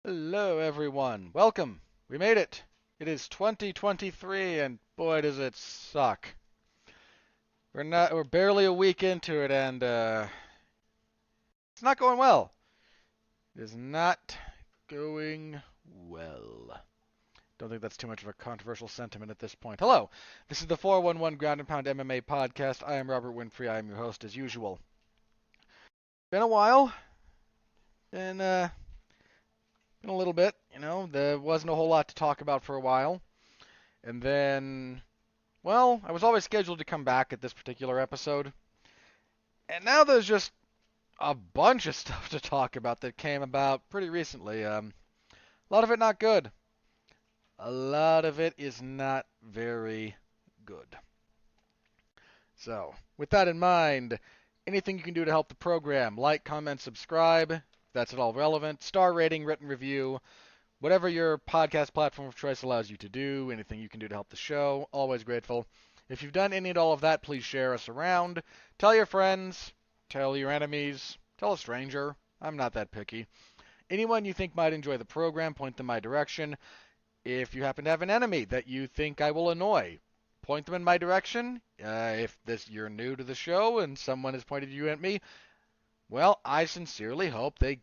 Hello, everyone. Welcome. We made it. It is 2023, and boy, does it suck. We're barely a week into it, and it's not going well. It is not going well. Don't think that's too much of a controversial sentiment at this point. Hello. This is the 411 Ground and Pound MMA podcast. I am Robert Winfree. I am your host as usual. Been a while. Been been a little bit, There wasn't a whole lot to talk about for a while. And then well, I was always scheduled to come back at this particular episode, and now there's just a bunch of stuff to talk about that came about pretty recently. A lot of it not good. A lot of it is not very good. So, with that in mind, anything you can do to help the program, like, comment, subscribe, if that's at all relevant, star rating, written review, whatever your podcast platform of choice allows you to do, anything you can do to help the show, always grateful. If you've done any and all of that, please share us around. Tell your friends, tell your enemies, tell a stranger. I'm not that picky. Anyone you think might enjoy the program, point them my direction. If you happen to have an enemy that you think I will annoy, point them in my direction. If you're new to the show and someone has pointed you at me, well, I sincerely hope they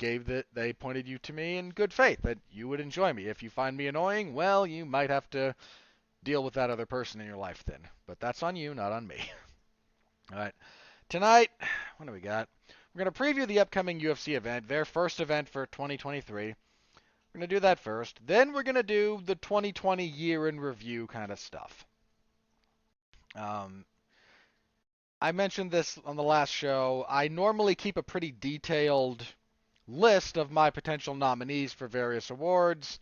pointed you to me in good faith, that you would enjoy me. If you find me annoying, well, you might have to deal with that other person in your life then. But that's on you, not on me. All right. Tonight, what do we got? We're going to preview the upcoming UFC event, their first event for 2023. We're going to do that first. Then we're going to do the 2020 year in review kind of stuff. I mentioned this on the last show. I normally keep a pretty detailed list of my potential nominees for various awards,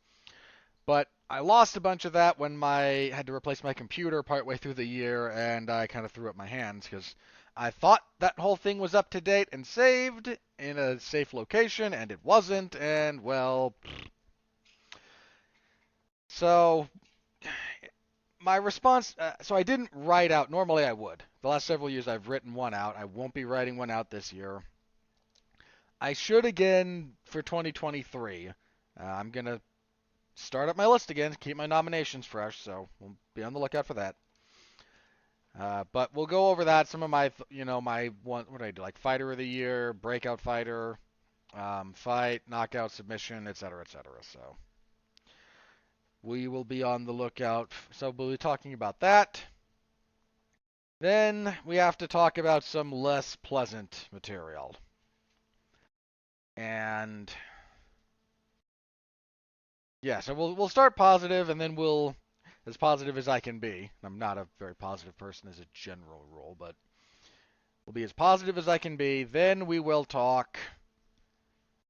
but I lost a bunch of that when I had to replace my computer partway through the year, and I kind of threw up my hands because I thought that whole thing was up to date and saved in a safe location, and it wasn't, and well, so my response, so I didn't write out, normally I would. The last several years I've written one out. I won't be writing one out this year. I should again for 2023. I'm going to start up my list again, keep my nominations fresh, so we'll be on the lookout for that. But we'll go over that. Some of my, my one, what did I do? Like fighter of the year, breakout fighter, fight, knockout, submission, etc., etc. So we will be on the lookout. So we'll be talking about that. Then we have to talk about some less pleasant material. And yeah, so we'll start positive, and then we'll as positive as I can be. I'm not a very positive person as a general rule, but we'll be as positive as I can be. Then we will talk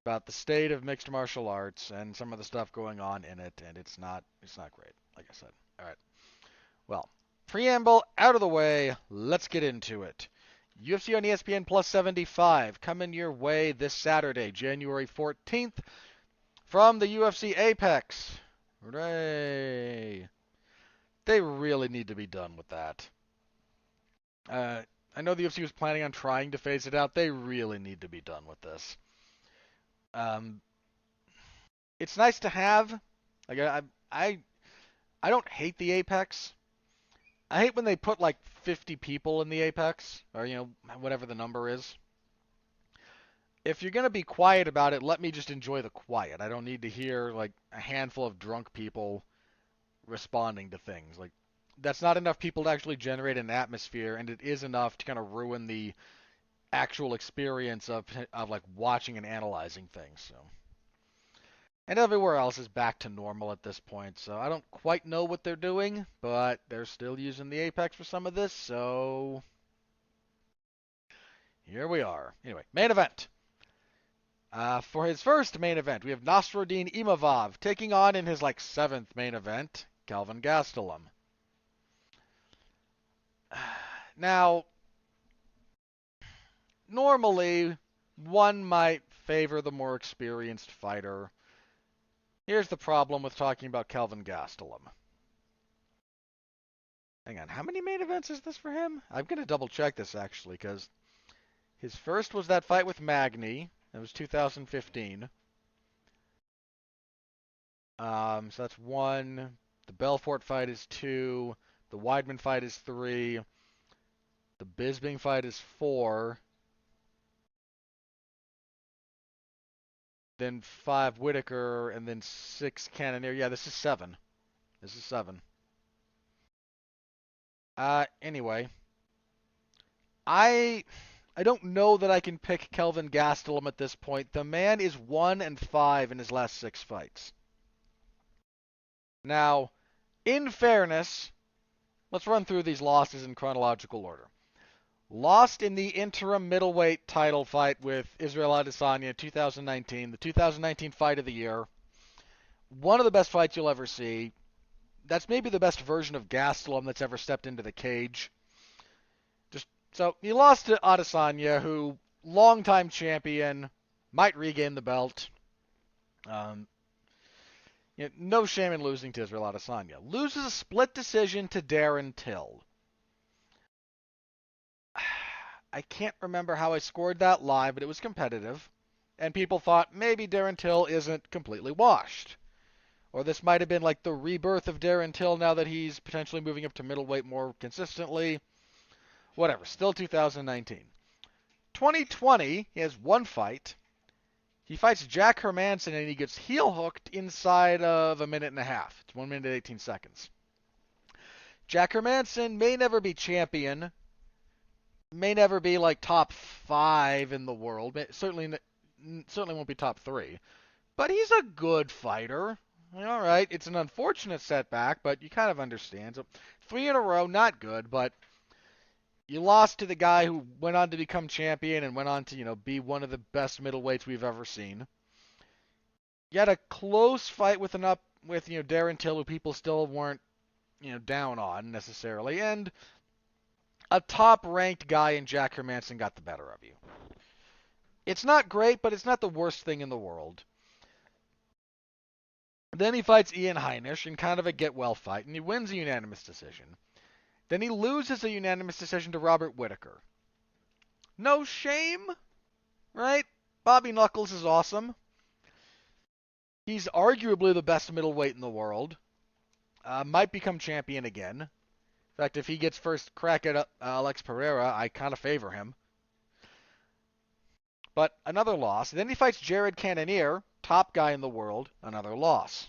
about the state of mixed martial arts and some of the stuff going on in it, and it's not great, like I said. All right. Well, preamble out of the way, let's get into it. UFC on ESPN Plus 75 coming your way this Saturday, January 14th, from the UFC Apex. Hooray! They really need to be done with that. I know the UFC was planning on trying to phase it out. They really need to be done with this. Um, it's nice to have. Like I don't hate the Apex. I hate when they put like 50 people in the Apex, or whatever the number is. If you're gonna be quiet about it, let me just enjoy the quiet. I don't need to hear like a handful of drunk people responding to things. Like that's not enough people to actually generate an atmosphere, and it is enough to kind of ruin the actual experience of like watching and analyzing things. So, and everywhere else is back to normal at this point. So I don't quite know what they're doing, but they're still using the Apex for some of this. So here we are. Anyway, main event. For his first main event, we have Nasruddin Imavov taking on in his like seventh main event, Kelvin Gastelum. Now, normally one might favor the more experienced fighter. Here's the problem with talking about Kelvin Gastelum. Hang on, how many main events is this for him? I'm going to double check this actually, because his first was that fight with Magny. That was 2015. So that's 1. The Belfort fight is 2. The Weidman fight is 3. The Bisping fight is 4. Then 5 Whitaker, and then 6 Cannonier. Yeah, this is 7. This is 7. Anyway, I I don't know that I can pick Kelvin Gastelum at this point. The man is 1-5 in his last 6 fights. Now, in fairness, let's run through these losses in chronological order. Lost in the interim middleweight title fight with Israel Adesanya 2019, the 2019 fight of the year. One of the best fights you'll ever see. That's maybe the best version of Gastelum that's ever stepped into the cage. So he lost to Adesanya, who longtime champion, might regain the belt. Um, no shame in losing to Israel Adesanya. Loses a split decision to Darren Till. I can't remember how I scored that live, but it was competitive. And people thought maybe Darren Till isn't completely washed. Or this might have been like the rebirth of Darren Till now that he's potentially moving up to middleweight more consistently. Whatever, still 2019. 2020, he has 1 fight. He fights Jack Hermanson and he gets heel hooked inside of a minute and a half. It's 1 minute 18 seconds. Jack Hermanson may never be champion, may never be like top 5 in the world. Certainly won't be top 3. But he's a good fighter. All right, it's an unfortunate setback, but you kind of understand. So 3 in a row, not good, but you lost to the guy who went on to become champion and went on to, be one of the best middleweights we've ever seen. You had a close fight with Darren Till, who people still weren't, down on necessarily, and a top-ranked guy in Jack Hermanson got the better of you. It's not great, but it's not the worst thing in the world. Then he fights Ian Heinisch in kind of a get-well fight, and he wins a unanimous decision. Then he loses a unanimous decision to Robert Whitaker. No shame, right? Bobby Knuckles is awesome. He's arguably the best middleweight in the world. Might become champion again. In fact, if he gets first crack at Alex Pereira, I kind of favor him. But another loss. Then he fights Jared Cannonier, top guy in the world, another loss.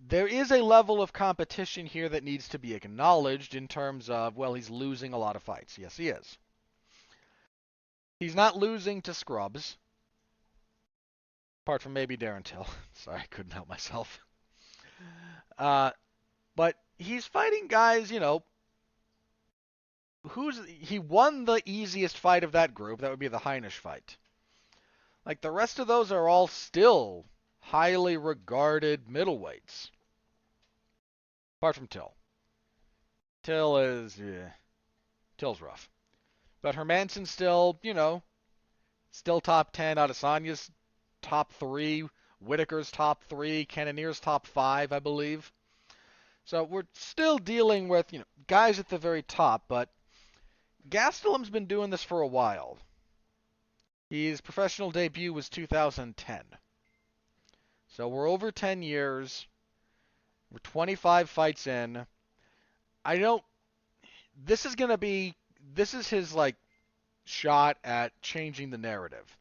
There is a level of competition here that needs to be acknowledged in terms of, well, he's losing a lot of fights. Yes, he is. He's not losing to scrubs. Apart from maybe Darren Till. Sorry, I couldn't help myself. But he's fighting guys, he won the easiest fight of that group. That would be the Heinisch fight. Like, the rest of those are all still highly regarded middleweights. Apart from Till. Till's rough. But Hermanson's still, still top 10. Adesanya's top 3. Whitaker's top 3. Cannonier's top 5, I believe. So we're still dealing with, guys at the very top, but Gastelum's been doing this for a while. His professional debut was 2010. So we're over 10 years. We're 25 fights in. This is his, shot at changing the narrative.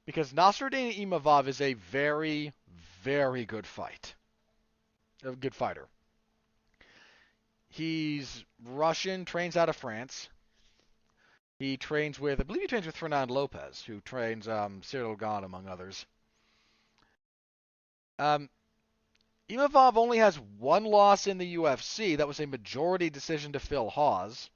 Because Nasruddin Imavov is a very, very good fighter. He's Russian, trains out of France. I believe he trains with Fernand Lopez, who trains Cyril Gane, among others. Imavov only has 1 loss in the UFC. That was a majority decision to Phil Hawes.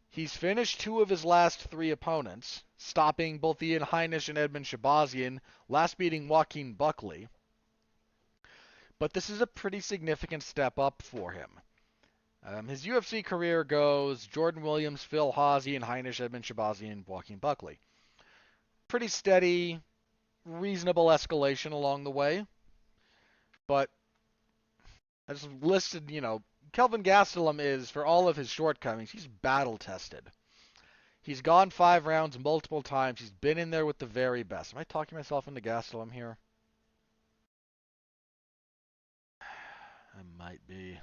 He's finished 2 of his last 3 opponents, stopping both Ian Heinisch and Edmund Shabazian, last beating Joaquin Buckley. But this is a pretty significant step up for him. His UFC career goes Jordan Williams, Phil Hawes, Ian Heinisch, Edmund Shabazian, Joaquin Buckley. Pretty steady, reasonable escalation along the way. But I just listed, Kelvin Gastelum is, for all of his shortcomings, he's battle-tested. He's gone 5 rounds multiple times. He's been in there with the very best. Am I talking myself into Gastelum here? I might be.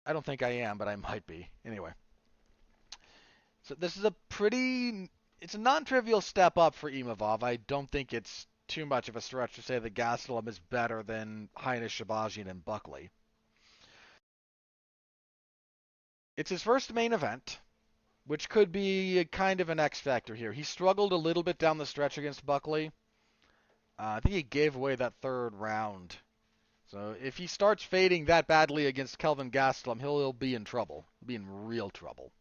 I don't think I am, but I might be. Anyway. So this is it's a non-trivial step up for Imavov. I don't think it's too much of a stretch to say that Gastelum is better than Heinisch, Shabazian, and Buckley. It's his first main event, which could be a kind of an X factor here. He struggled a little bit down the stretch against Buckley. I think he gave away that 3rd round. So if he starts fading that badly against Kelvin Gastelum, he'll be in trouble. He'll be in real trouble.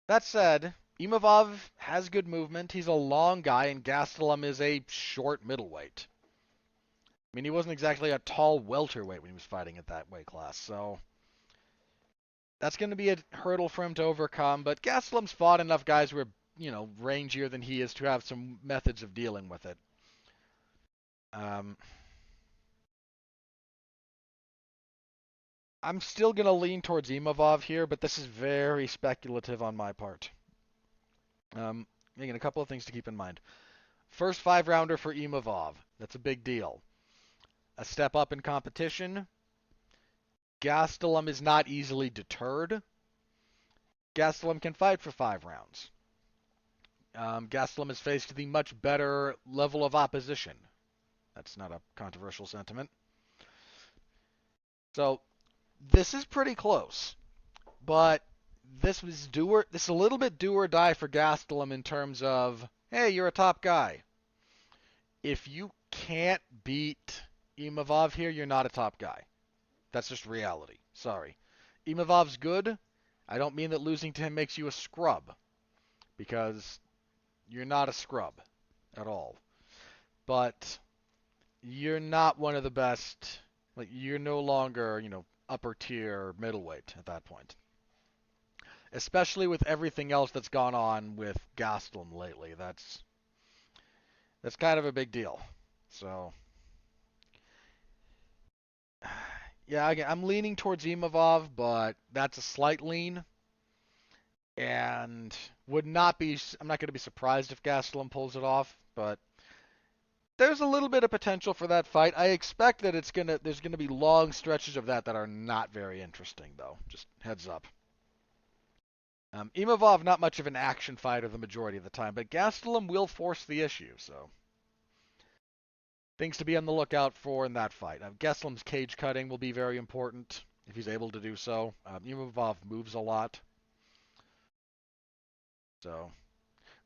That said, Imavov has good movement. He's a long guy, and Gastelum is a short middleweight. I mean, he wasn't exactly a tall welterweight when he was fighting at that weight class, so that's going to be a hurdle for him to overcome. But Gastelum's fought enough guys who are, rangier than he is to have some methods of dealing with it. I'm still going to lean towards Imavov here, but this is very speculative on my part. Again, a couple of things to keep in mind. First 5-rounder for Imavov. That's a big deal. A step up in competition. Gastelum is not easily deterred. Gastelum can fight for 5 rounds. Gastelum has faced the much better level of opposition. That's not a controversial sentiment. So, this is pretty close. But this is a little bit do or die for Gastelum in terms of, hey, you're a top guy. If you can't beat Imavov here, you're not a top guy. That's just reality. Sorry. Imavov's good. I don't mean that losing to him makes you a scrub, because you're not a scrub at all. But you're not one of the best. Like, you're no longer, upper tier middleweight at that point. Especially with everything else that's gone on with Gastelum lately. That's kind of a big deal. So, yeah, again, I'm leaning towards Imavov, but that's a slight lean. And I'm not going to be surprised if Gastelum pulls it off, but there's a little bit of potential for that fight. I expect that there's gonna be long stretches of that are not very interesting, though. Just heads up. Imavov, not much of an action fighter the majority of the time, but Gastelum will force the issue, so things to be on the lookout for in that fight. Gastelum's cage cutting will be very important if he's able to do so. Imavov moves a lot, so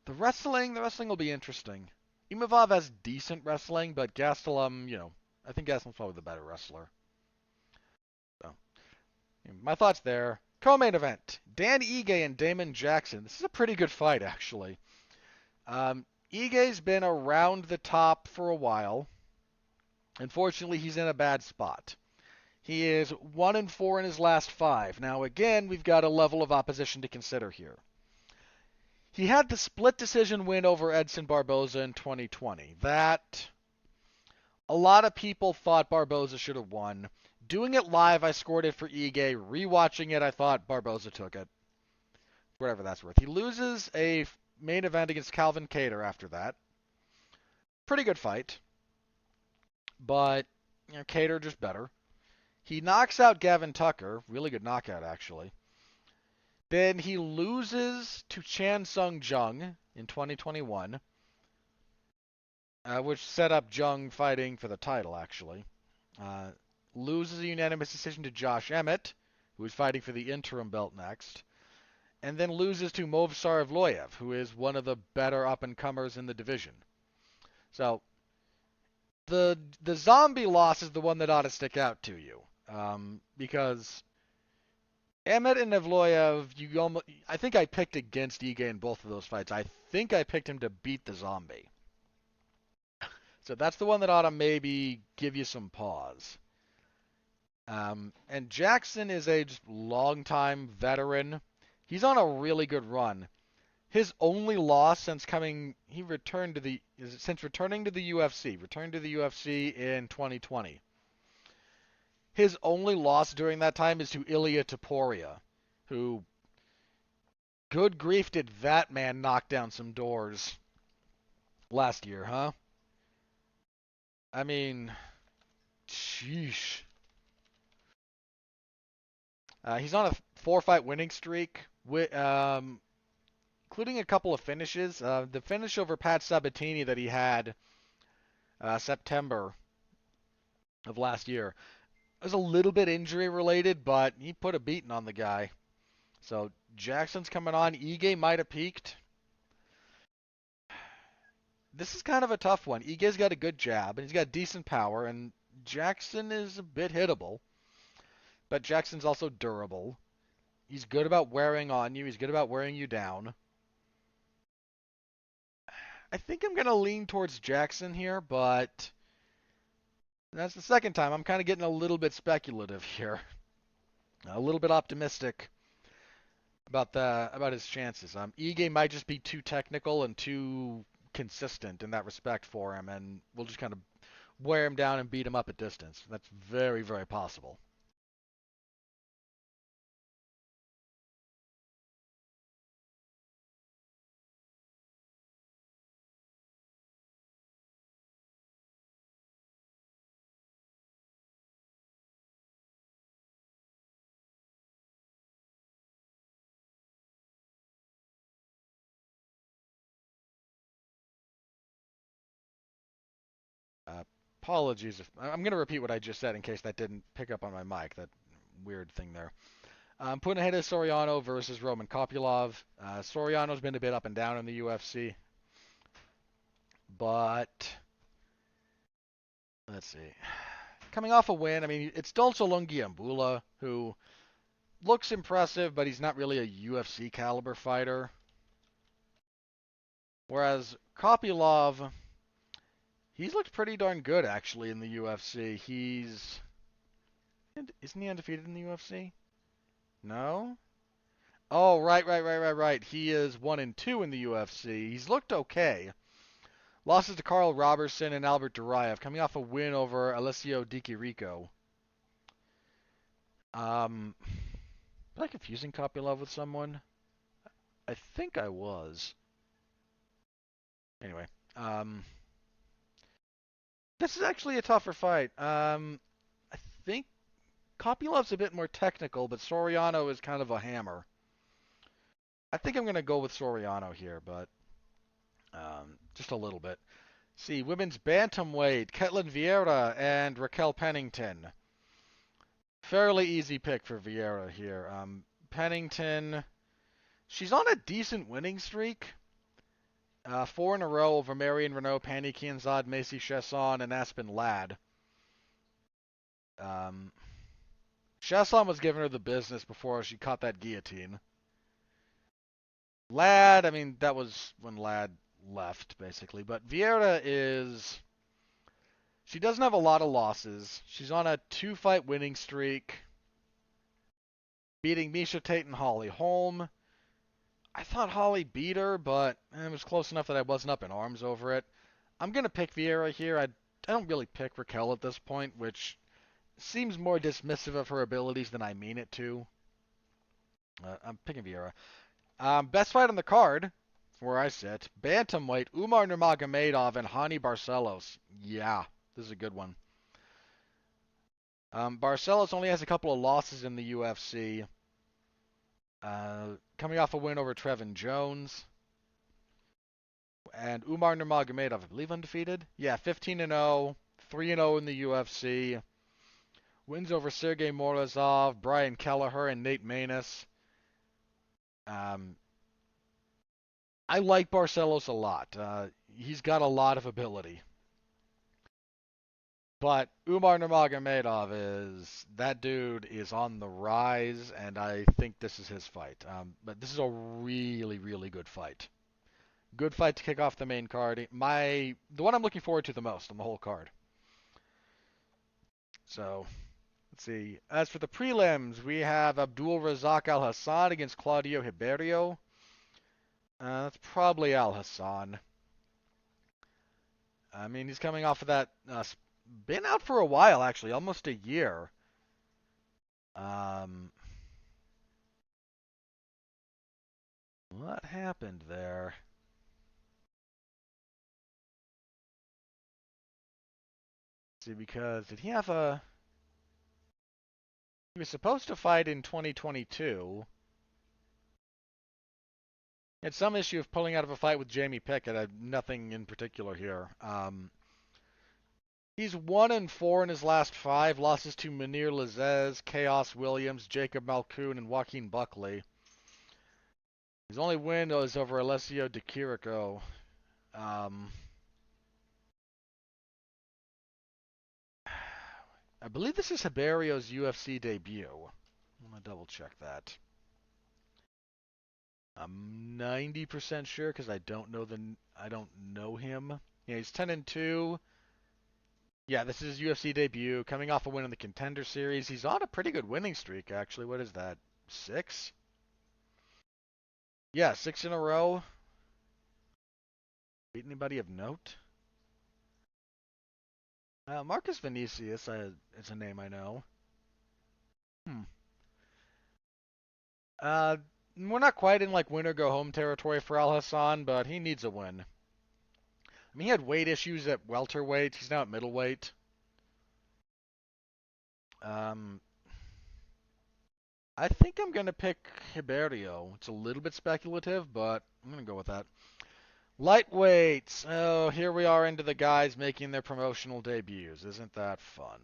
the wrestling will be interesting. Imavov has decent wrestling, but Gastelum, I think Gastelum's probably the better wrestler. So, my thoughts there. Co-main event, Dan Ige and Damon Jackson. This is a pretty good fight, actually. Ige's been around the top for a while. Unfortunately, he's in a bad spot. He is 1-4 in his last 5. Now, again, we've got a level of opposition to consider here. He had the split decision win over Edson Barboza in 2020. That, a lot of people thought Barboza should have won. Doing it live, I scored it for Ige. Rewatching it, I thought Barboza took it. Whatever that's worth. He loses a main event against Calvin Kattar after that. Pretty good fight. But, Kattar just better. He knocks out Gavin Tucker. Really good knockout, actually. Then he loses to Chan Sung Jung in 2021, which set up Jung fighting for the title, actually. Loses a unanimous decision to Josh Emmett, who is fighting for the interim belt next. And then loses to Movsar Evloev, who is one of the better up-and-comers in the division. So, the zombie loss is the one that ought to stick out to you. Because Emmett and Evloev, I think I picked against Ige in both of those fights. I think I picked him to beat the zombie. So that's the one that ought to maybe give you some pause. And Jackson is a just long-time veteran. He's on a really good run. His only loss since returning to the UFC in 2020. His only loss during that time is to Ilia Topuria, who, good grief, did that man knock down some doors last year, huh? I mean, sheesh. He's on a four-fight winning streak, including a couple of finishes. The finish over Pat Sabatini that he had September of last year was a little bit injury related, but he put a beating on the guy. So Jackson's coming on. Ige might have peaked. This is kind of a tough one. Ige's got a good jab, and he's got decent power, and Jackson is a bit hittable, but Jackson's also durable. He's good about wearing on you. He's good about wearing you down. I think I'm going to lean towards Jackson here, but that's the second time. I'm kind of getting a little bit speculative here. A little bit optimistic about his chances. Ige might just be too technical and too consistent in that respect for him, and we'll just kind of wear him down and beat him up at distance. That's very, very possible. Uh, Apologies if I'm going to repeat what I just said in case that didn't pick up on my mic. That weird thing there. I'm putting ahead of Soriano versus Roman Kopylov. Soriano's been a bit up and down in the UFC, but let's see. Coming off a win, I mean, it's Dolce Lungiambula, who looks impressive, but he's not really a UFC caliber fighter. Whereas Kopylov, he's looked pretty darn good actually in the UFC. Isn't he undefeated in the UFC? No? Oh, right. He is 1-2 in the UFC. He's looked okay. Losses to Carl Robertson and Albert Duraev, coming off a win over Alessio Di Chirico. Am I confusing Kopylov with someone? I think I was. Anyway, this is actually a tougher fight. I think Kopylov's a bit more technical, but Soriano is kind of a hammer. I think I'm going to go with Soriano here, but just a little bit. See, women's bantamweight, Ketlin Vieira and Raquel Pennington. Fairly easy pick for Vieira here. Pennington, she's on a decent winning streak. 4 in a row over Marion Renault, Pani Kianzad, Macy Chesson, and Aspen Ladd. Chesson was giving her the business before she caught that guillotine. Ladd, I mean, that was when Ladd left, basically. But Vieira is... She doesn't have a lot of losses. She's on a 2-fight winning streak, beating Miesha Tate and Holly Holm. I thought Holly beat her, but it was close enough that I wasn't up in arms over it. I'm going to pick Vieira here. I don't really pick Raquel at this point, which seems more dismissive of her abilities than I mean it to. I'm picking Vieira. Best fight on the card, where I sit, bantamweight, Umar Nurmagomedov and Hani Barcelos. Yeah, this is a good one. Barcelos only has a couple of losses in the UFC. Coming off a win over Trevin Jones. And Umar Nurmagomedov, I believe undefeated? Yeah, 15-0, 3-0 in the UFC. Wins over Sergey Morozov, Brian Kelleher, and Nate Maness. I like Barcelos a lot. He's got a lot of ability. But Umar Nurmagomedov that dude is on the rise, and I think this is his fight. But this is a really, really good fight. Good fight to kick off the main card. The one I'm looking forward to the most on the whole card. So, let's see. As for the prelims, we have Abdul Razak Al Hassan against Claudio Ribeiro. That's probably Al Hassan. I mean, he's coming off of that. Been out for a while, actually, almost a year. What happened there? See, because did he have a... He was supposed to fight in 2022. He had some issue of pulling out of a fight with Jamie Pickett. I have nothing in particular here. He's 1-4 in his last 5. Losses to Munir Lazez, Chaos Williams, Jacob Malkoon, and Joaquin Buckley. His only win was over Alessio Di Chirico. I believe this is Hiberio's UFC debut. I'm gonna double check that. I'm 90% sure because I don't know him. Yeah, he's 10-2. Yeah, this is his UFC debut, coming off a win in the Contender Series. He's on a pretty good winning streak, actually. What is that? 6? Yeah, 6 in a row. Beat anybody of note? Marcus Vinicius is a name I know. Hmm. Uh, we're not quite in like win or go home territory for Al Hassan, but he needs a win. I mean, he had weight issues at welterweight. He's now at middleweight. Um, I think I'm gonna pick Hiberio. It's a little bit speculative, but I'm gonna go with that. Lightweights. Oh, here we are into the guys making their promotional debuts. Isn't that fun?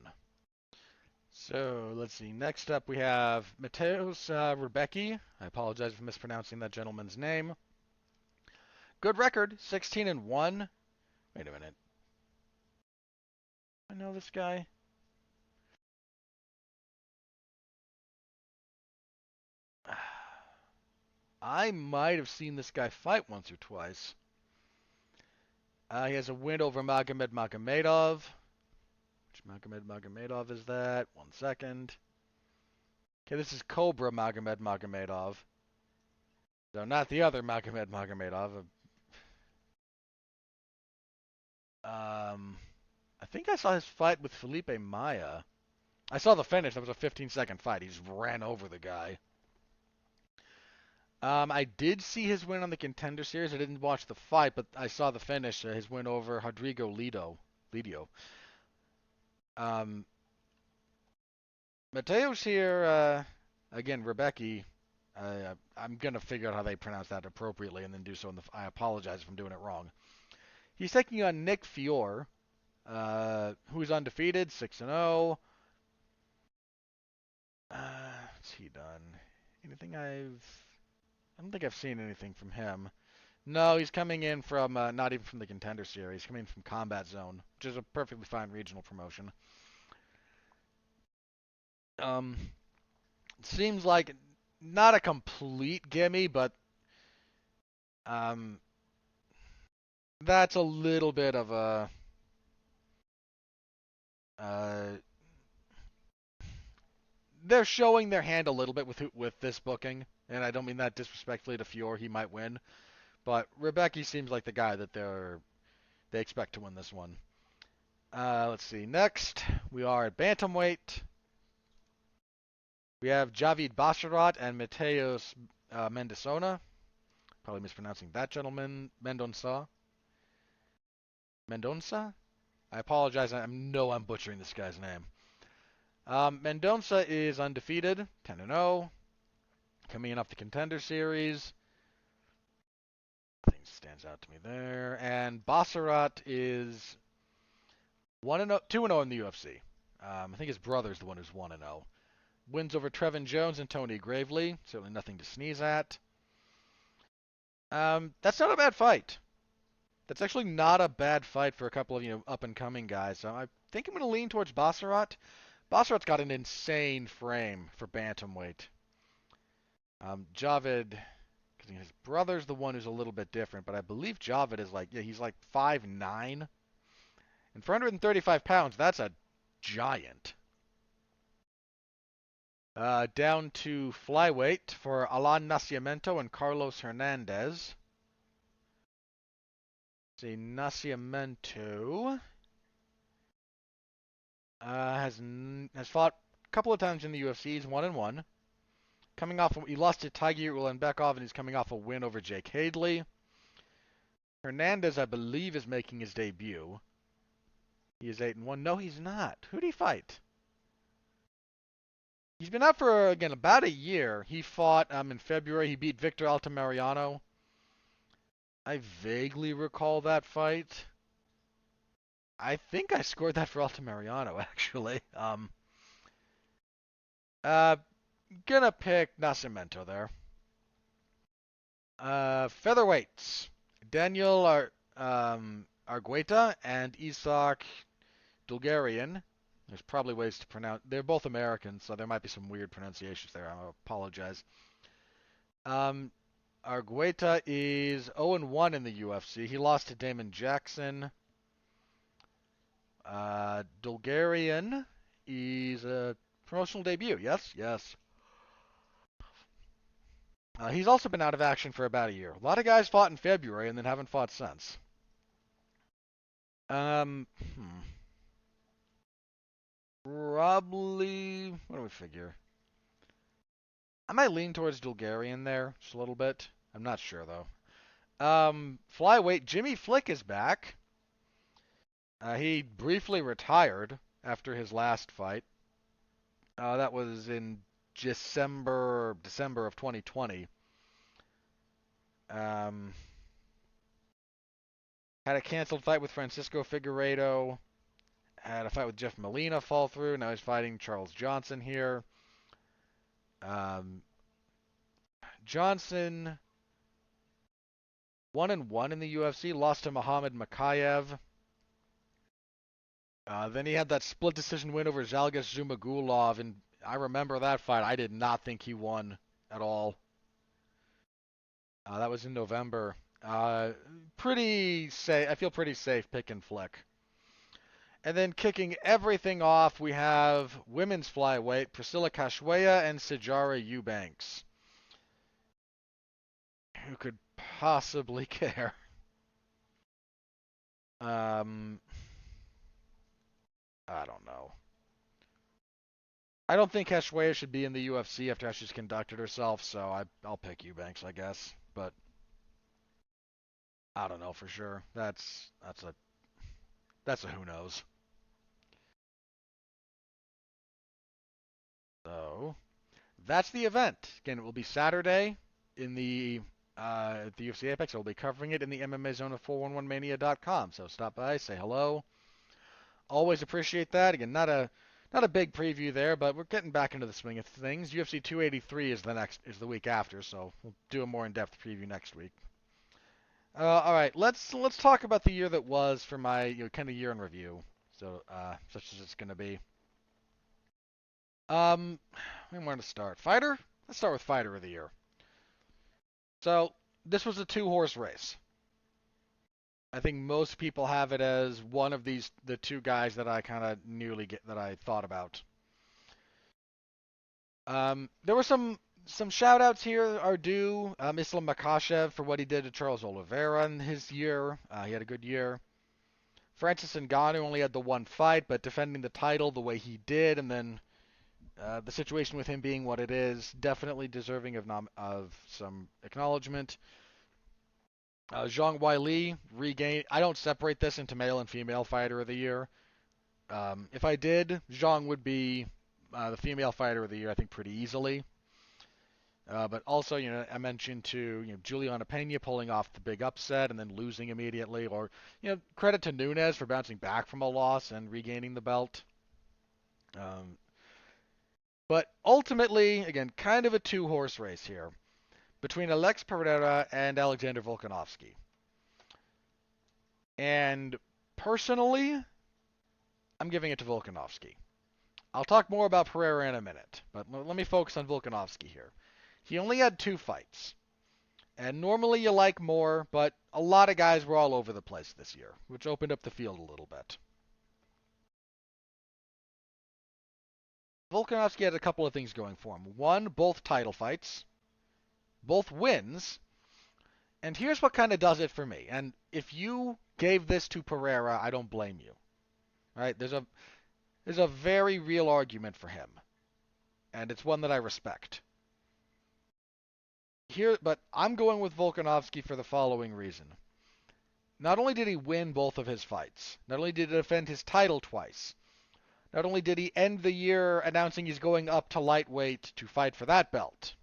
So, let's see. Next up, we have Mateos Rebecki. I apologize for mispronouncing that gentleman's name. Good record, 16-1. Wait a minute. I know this guy. I might have seen this guy fight once or twice. He has a win over Magomed Magomedov. Which Magomed Magomedov is that? 1 second. Okay, this is Cobra Magomed Magomedov. So not the other Magomed Magomedov. I think I saw his fight with Felipe Maya. I saw the finish. That was a 15-second fight. He just ran over the guy. I did see his win on the Contender Series. I didn't watch the fight, but I saw the finish. His win over Rodrigo Lidio. Mateo's here. Again, Rebecki. I'm gonna figure out how they pronounce that appropriately and then do so. I apologize if I'm doing it wrong. He's taking on Nick Fiore, who's undefeated, 6-0. What's he done? Anything I don't think I've seen anything from him. No, he's coming in from not even from the Contender Series. He's coming from Combat Zone, which is a perfectly fine regional promotion. Seems like not a complete gimme, but um, that's a little bit of a uh, they're showing their hand a little bit with this booking, and I don't mean that disrespectfully to Fiore. He might win, but Rebecki seems like the guy that they expect to win this one. Let's see. Next, we are at bantamweight. We have Javid Basharat and Mateos Mendonça. Probably mispronouncing that gentleman. Mendonça. Mendonça? I apologize. I know I'm butchering this guy's name. Mendonça is undefeated, 10-0. Coming in off the Contender Series. Nothing stands out to me there. And Basharat is 1-0, 2-0 in the UFC. I think his brother's the one who's 1-0. Wins over Trevin Jones and Tony Gravely. Certainly nothing to sneeze at. That's not a bad fight. That's actually not a bad fight for a couple of up and coming guys. So I think I'm going to lean towards Basharat. Basharat's got an insane frame for bantamweight. Javid, because his brother's the one who's a little bit different, but I believe Javid is he's like 5'9", and for 135 pounds, that's a giant. Down to flyweight for Alan Nascimento and Carlos Hernandez. See, Nascimento has fought couple of times in the UFC. He's 1-1. Coming off, he lost to Tiger Ulanbekov, and he's coming off a win over Jake Hadley. Hernandez, I believe, is making his debut. He is 8-1. No, he's not. Who'd he fight? He's been out for, again, about a year. He fought in February. He beat Victor Altamirano. I vaguely recall that fight. I think I scored that for Altamirano, actually. Gonna pick Nascimento there. Featherweights. Daniel Argueta and Isaac Dulgarian. There's probably ways to pronounce. They're both Americans, so there might be some weird pronunciations there. I apologize. Argueta is 0-1 in the UFC. He lost to Damon Jackson. Dulgarian is a promotional debut. Yes, yes. He's also been out of action for about a year. A lot of guys fought in February and then haven't fought since. Probably. What do we figure? I might lean towards Dulgarian there just a little bit. I'm not sure though. Flyweight Jimmy Flick is back. He briefly retired after his last fight. That was in December of 2020. Had a canceled fight with Francisco Figueiredo. Had a fight with Jeff Molina fall through. Now he's fighting Charles Johnson here. Johnson 1-1 in the UFC. Lost to Muhammad Makayev. Then he had that split decision win over Zhalgas Zhumagulov, and I remember that fight. I did not think he won at all. That was in November. Pretty safe. I feel pretty safe picking Flick. And then kicking everything off, we have women's flyweight Priscilla Cachoeira and Sijara Eubanks. Who could possibly care? I don't know. I don't think Cachoeira should be in the UFC after how she's conducted herself, so I'll pick Eubanks, I guess. But I don't know for sure. That's a who knows. So that's the event. Again, it will be Saturday in the UFC Apex. I will be covering it in the MMA Zone of 411mania.com. So stop by, say hello. Always appreciate that. Again, not a big preview there, but we're getting back into the swing of things. UFC 283 is the week after, so we'll do a more in-depth preview next week. All right, let's talk about the year that was for my kind of year in review. So such as it's going to be. Where to start? Fighter? Let's start with Fighter of the Year. So this was a two-horse race. I think most people have it as one of the two guys that I kind of that I thought about. There were some shout-outs here are due. Islam Makhachev for what he did to Charles Oliveira in his year. He had a good year. Francis Ngannou only had the one fight, but defending the title the way he did, and then the situation with him being what it is, definitely deserving of some acknowledgement. Zhang Weili regained. I don't separate this into male and female fighter of the year. If I did, Zhang would be the female fighter of the year, I think, pretty easily. But also, I mentioned Juliana Pena pulling off the big upset and then losing immediately, or credit to Nunes for bouncing back from a loss and regaining the belt. But ultimately, again, kind of a two-horse race here between Alex Pereira and Alexander Volkanovski. And personally, I'm giving it to Volkanovski. I'll talk more about Pereira in a minute, but let me focus on Volkanovski here. He only had 2 fights. And normally you like more, but a lot of guys were all over the place this year, which opened up the field a little bit. Volkanovski had a couple of things going for him. One, both title fights. Both wins. And here's what kind of does it for me. And if you gave this to Pereira, I don't blame you. Right? There's a very real argument for him. and it's one that I respect. But I'm going with Volkanovski for the following reason. Not only did he win both of his fights, not only did he defend his title twice, not only did he end the year announcing he's going up to lightweight to fight for that belt,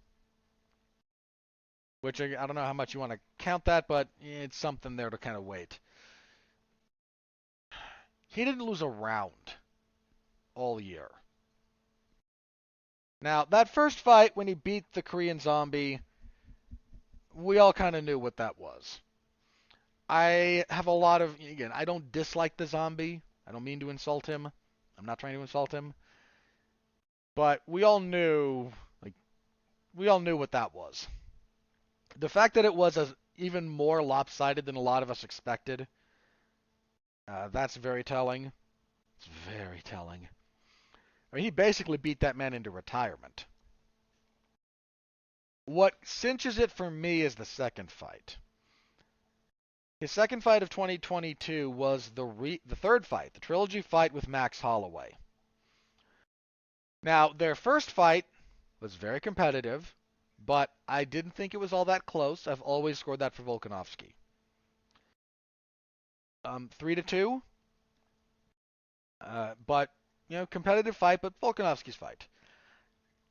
which I don't know how much you want to count that, but it's something there to kind of wait. He didn't lose a round all year. Now, that first fight when he beat the Korean Zombie, we all kind of knew what that was. I have a lot of, again, I don't dislike the Zombie. I don't mean to insult him. I'm not trying to insult him. But we all knew what that was. The fact that it was even more lopsided than a lot of us expected, that's very telling. It's very telling. I mean, he basically beat that man into retirement. What cinches it for me is the second fight. His second fight of 2022 was the third fight, the trilogy fight with Max Holloway. Now, their first fight was very competitive, but I didn't think it was all that close. I've always scored that for Volkanovski. 3-2. But, competitive fight, but Volkanovski's fight.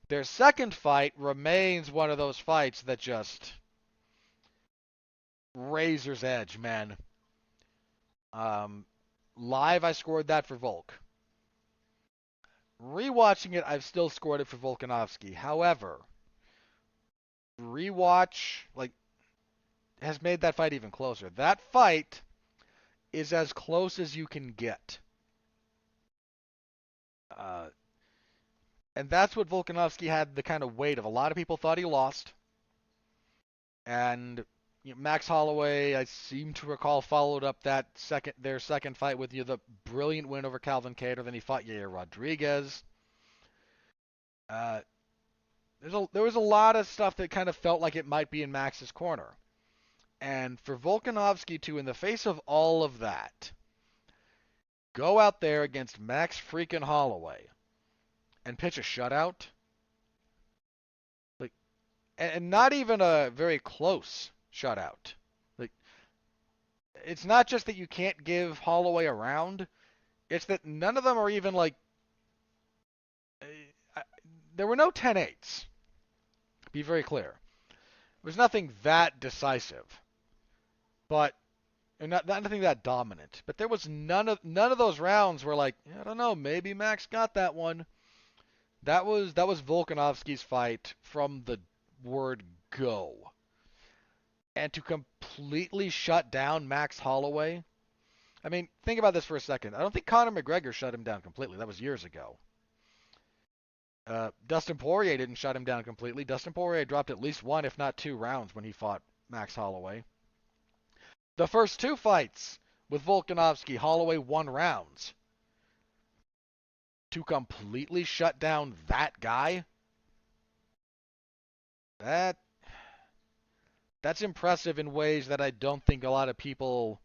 Their second fight remains one of those fights that just razor's edge, man. Live, I scored that for Volk. Rewatching it, I've still scored it for Volkanovski. However, rewatch has made that fight even closer. That fight is as close as you can get. And that's what Volkanovski had the kind of weight of. A lot of people thought he lost. And Max Holloway, I seem to recall, followed up their second fight with the brilliant win over Calvin Kattar. Then he fought Yair Rodriguez. There was a lot of stuff that kind of felt like it might be in Max's corner. And for Volkanovski to, in the face of all of that, go out there against Max freaking Holloway and pitch a shutout, and not even a very close shutout. It's not just that you can't give Holloway a round, it's that none of them are even there were no 10-8s. Be very clear. There was nothing that decisive, but nothing that dominant. But there was none of those rounds were I don't know, maybe Max got that one. That was Volkanovski's fight from the word go. And to completely shut down Max Holloway, I mean, think about this for a second. I don't think Conor McGregor shut him down completely. That was years ago. Dustin Poirier didn't shut him down completely. Dustin Poirier dropped at least one, if not two rounds when he fought Max Holloway. The first two fights with Volkanovski, Holloway won rounds. To completely shut down that guy, that's impressive in ways that I don't think a lot of people,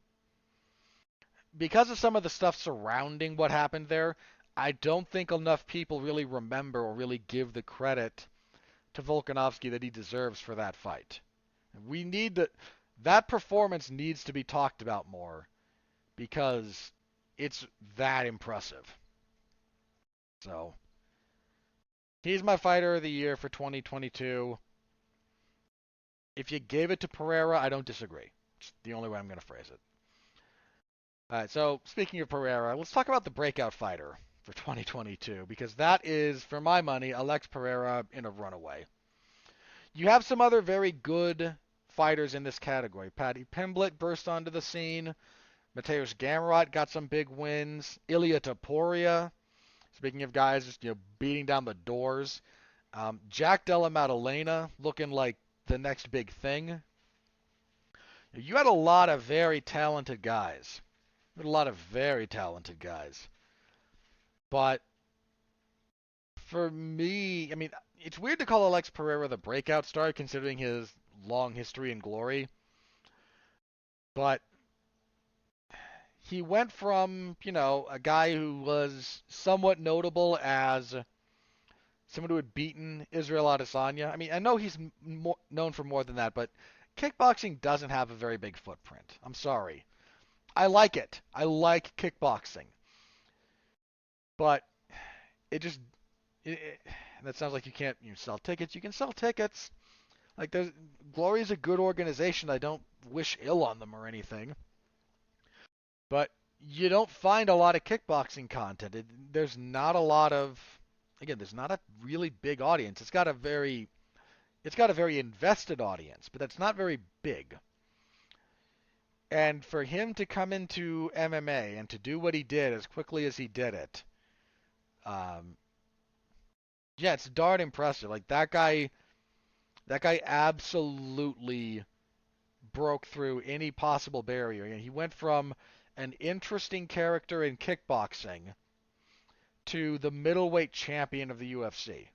because of some of the stuff surrounding what happened there, I don't think enough people really remember or really give the credit to Volkanovski that he deserves for that fight. That performance needs to be talked about more because it's that impressive. So, he's my fighter of the year for 2022. If you gave it to Pereira, I don't disagree. It's the only way I'm going to phrase it. All right, so speaking of Pereira, let's talk about the breakout fighter for 2022, because that is, for my money, Alex Pereira in a runaway. You have some other very good fighters in this category. Paddy Pimblett burst onto the scene. Mateusz Gamrot got some big wins. Ilia Topuria, speaking of guys just beating down the doors. Jack Della Maddalena looking like the next big thing. You had a lot of very talented guys. But for me, I mean, it's weird to call Alex Pereira the breakout star considering his long history and glory. But he went from, a guy who was somewhat notable as someone who had beaten Israel Adesanya. I mean, I know he's known for more than that, but kickboxing doesn't have a very big footprint. I'm sorry. I like it. I like kickboxing, but it just that sounds like you sell tickets. You can sell tickets. Like Glory is a good organization. I don't wish ill on them or anything, but you don't find a lot of kickboxing content. There's not a lot of again. There's not a really big audience. It's got a very invested audience, but that's not very big. And for him to come into MMA and to do what he did as quickly as he did it, um, yeah, it's darn impressive. Like that guy absolutely broke through any possible barrier. And he went from an interesting character in kickboxing to the middleweight champion of the UFC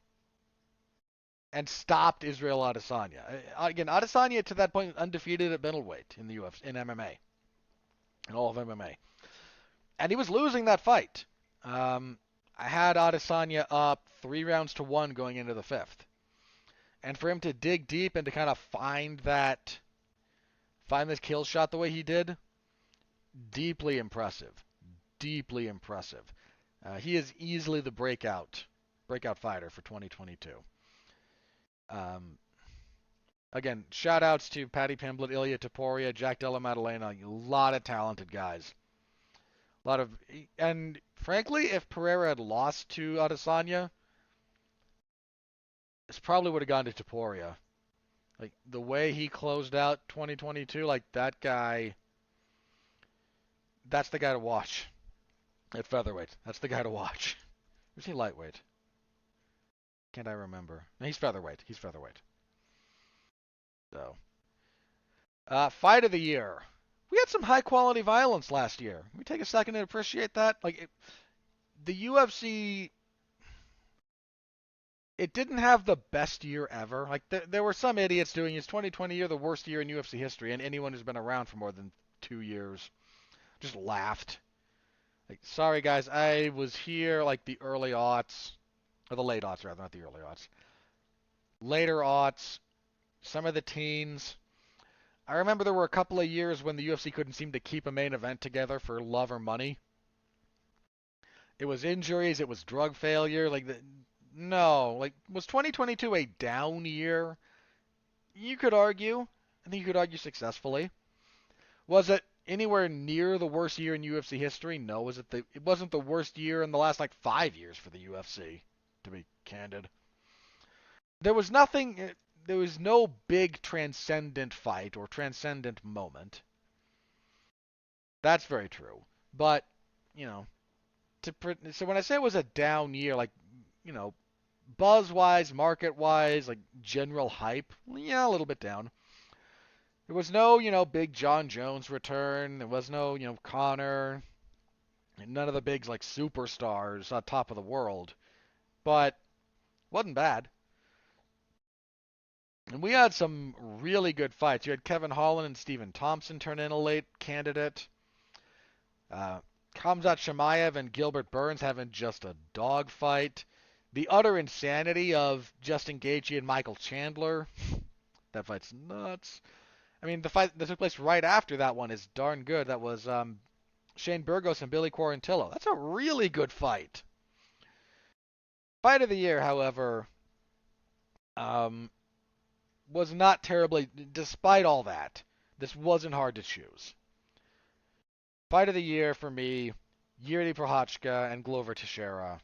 and stopped Israel Adesanya. Again, Adesanya to that point undefeated at middleweight in the UFC in MMA, in all of MMA, and he was losing that fight. I had Adesanya up 3 rounds to 1 going into the fifth, and for him to dig deep and to kind of find this kill shot the way he did, deeply impressive. Deeply impressive. He is easily the breakout fighter for 2022. Um, Again, shout outs to Paddy Pimblett, Ilya Taporia, Jack Della Maddalena, a lot of talented guys. And frankly, if Pereira had lost to Adesanya, this probably would have gone to Taporia. Like the way he closed out 2022, like that guy, that's the guy to watch at featherweight. That's the guy to watch. Is he lightweight? Can't I remember? No, he's featherweight. He's featherweight. So, fight of the year. We had some high quality violence last year. Can we take a second to appreciate that? The UFC, it didn't have the best year ever. Like there were some idiots doing his 2020 year the worst year in UFC history, and anyone who's been around for more than 2 years just laughed. Like, sorry guys, I was here like the early aughts, or the late aughts rather, not the early aughts. Later aughts, some of the teens. I remember there were a couple of years when the UFC couldn't seem to keep a main event together for love or money. It was injuries, it was drug failure. No, was 2022 a down year? You could argue. I think you could argue successfully. Was it anywhere near the worst year in UFC history? No. It wasn't the worst year in the last 5 years for the UFC, to be candid. There was nothing. There was no big transcendent fight or transcendent moment. That's very true. But, you know, so when I say it was a down year, buzz-wise, market-wise, general hype, yeah, a little bit down. There was no, big John Jones return. There was no, Connor. None of the big, superstars on top of the world. But wasn't bad. And we had some really good fights. You had Kevin Holland and Stephen Thompson turn in a late candidate. Khamzat Chimaev and Gilbert Burns having just a dogfight. The utter insanity of Justin Gaethje and Michael Chandler. That fight's nuts. I mean, the fight that took place right after that one is darn good. That was Shane Burgos and Billy Quarantillo. That's a really good fight. Fight of the year, however, was not terribly. Despite all that, this wasn't hard to choose. Fight of the year for me, Yuri Prochazka and Glover Teixeira.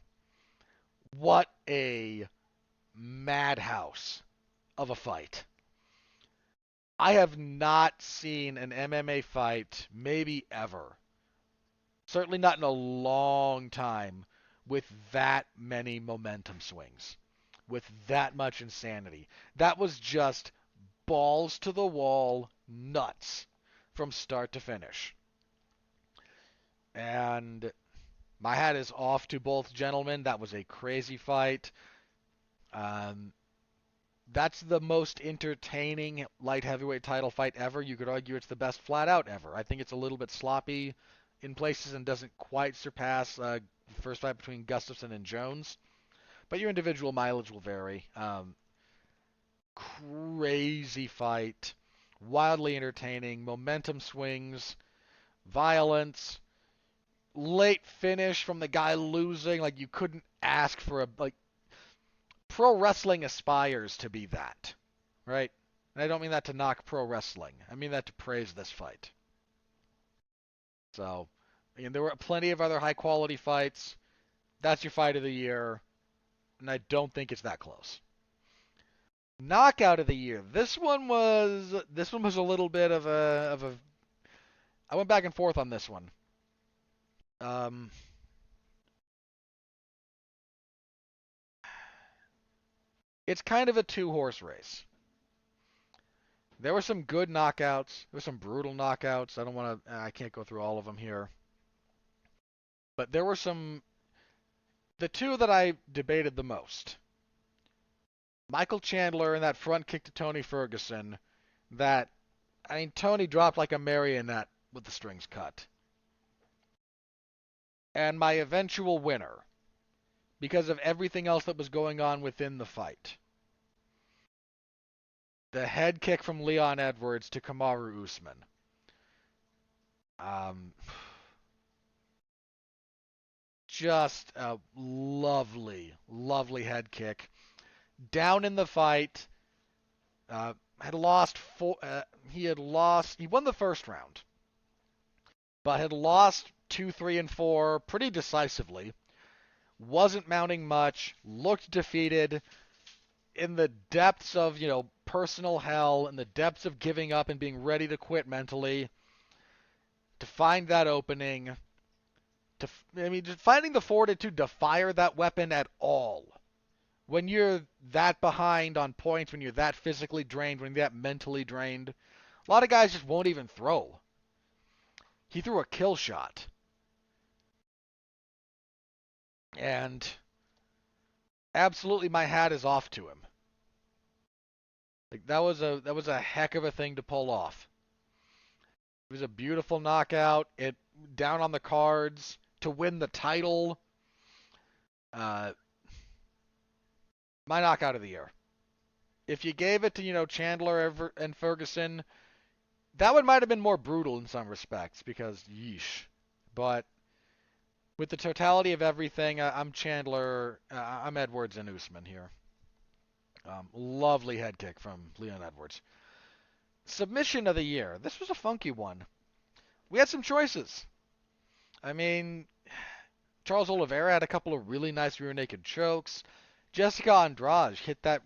What a madhouse of a fight. I have not seen an MMA fight, maybe ever, certainly not in a long time, with that many momentum swings, with that much insanity. That was just balls to the wall, nuts, from start to finish. And my hat is off to both gentlemen. That was a crazy fight. Um, that's the most entertaining light heavyweight title fight ever. You could argue it's the best flat out ever. I think it's a little bit sloppy in places and doesn't quite surpass the first fight between Gustafsson and Jones. but your individual mileage will vary. Crazy fight, wildly entertaining, momentum swings, violence, late finish from the guy losing. Like, you couldn't ask for a, like, pro wrestling aspires to be that, right? And I don't mean that to knock pro wrestling. I mean that to praise this fight. So, and there were plenty of other high quality fights. That's your fight of the year, and I don't think it's that close. Knockout of the year. This one was a little bit of a. I went back and forth on this one. Um, it's kind of a two-horse race. There were some good knockouts. There were some brutal knockouts. I don't want to. I can't go through all of them here. But there were some. The two that I debated the most. Michael Chandler and that front kick to Tony Ferguson. That, I mean, Tony dropped like a marionette with the strings cut. And my eventual winner, because of everything else that was going on within the fight. The head kick from Leon Edwards to Kamaru Usman. Um, just a lovely, lovely head kick. Down in the fight, had lost four. He won the first round, but had lost 2, 3, and 4 pretty decisively. Wasn't mounting much. Looked defeated. In the depths of, personal hell, in the depths of giving up and being ready to quit mentally, to find that opening, just finding the fortitude to fire that weapon at all. When you're that behind on points, when you're that physically drained, when you're that mentally drained, a lot of guys just won't even throw. He threw a kill shot. And absolutely my hat is off to him. Like, that was a heck of a thing to pull off. It was a beautiful knockout. It down on the cards to win the title. My knockout of the year. If you gave it to, Chandler and Ferguson, that one might have been more brutal in some respects because yeesh. But with the totality of everything, I'm Chandler. I'm Edwards and Usman here. Lovely head kick from Leon Edwards. Submission of the year. This was a funky one. We had some choices. I mean, Charles Oliveira had a couple of really nice rear naked chokes. Jessica Andrade hit that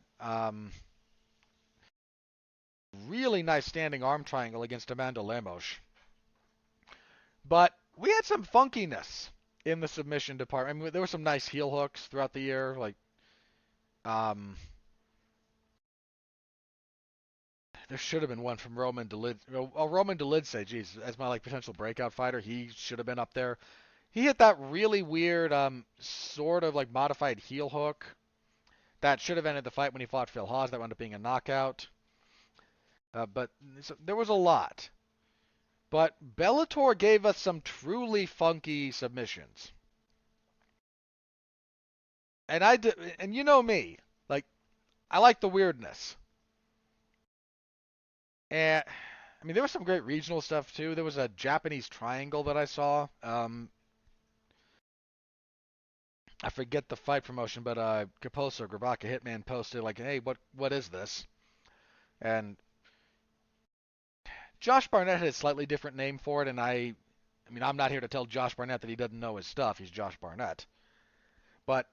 really nice standing arm triangle against Amanda Lemos. But we had some funkiness in the submission department. I mean, there were some nice heel hooks throughout the year. Like, there should have been one from Roman Dolidze. Oh, Roman Dolidze, geez, as my potential breakout fighter, he should have been up there. He hit that really weird, sort of modified heel hook that should have ended the fight when he fought Phil Hawes. That wound up being a knockout. But there was a lot. But Bellator gave us some truly funky submissions. And you know me, I like the weirdness. And I mean, there was some great regional stuff too. There was a Japanese triangle that I saw. I forget the fight promotion, but Kaposo Grabaka Hitman posted "Hey, what is this?" And Josh Barnett had a slightly different name for it, and I mean, I'm not here to tell Josh Barnett that he doesn't know his stuff. He's Josh Barnett. But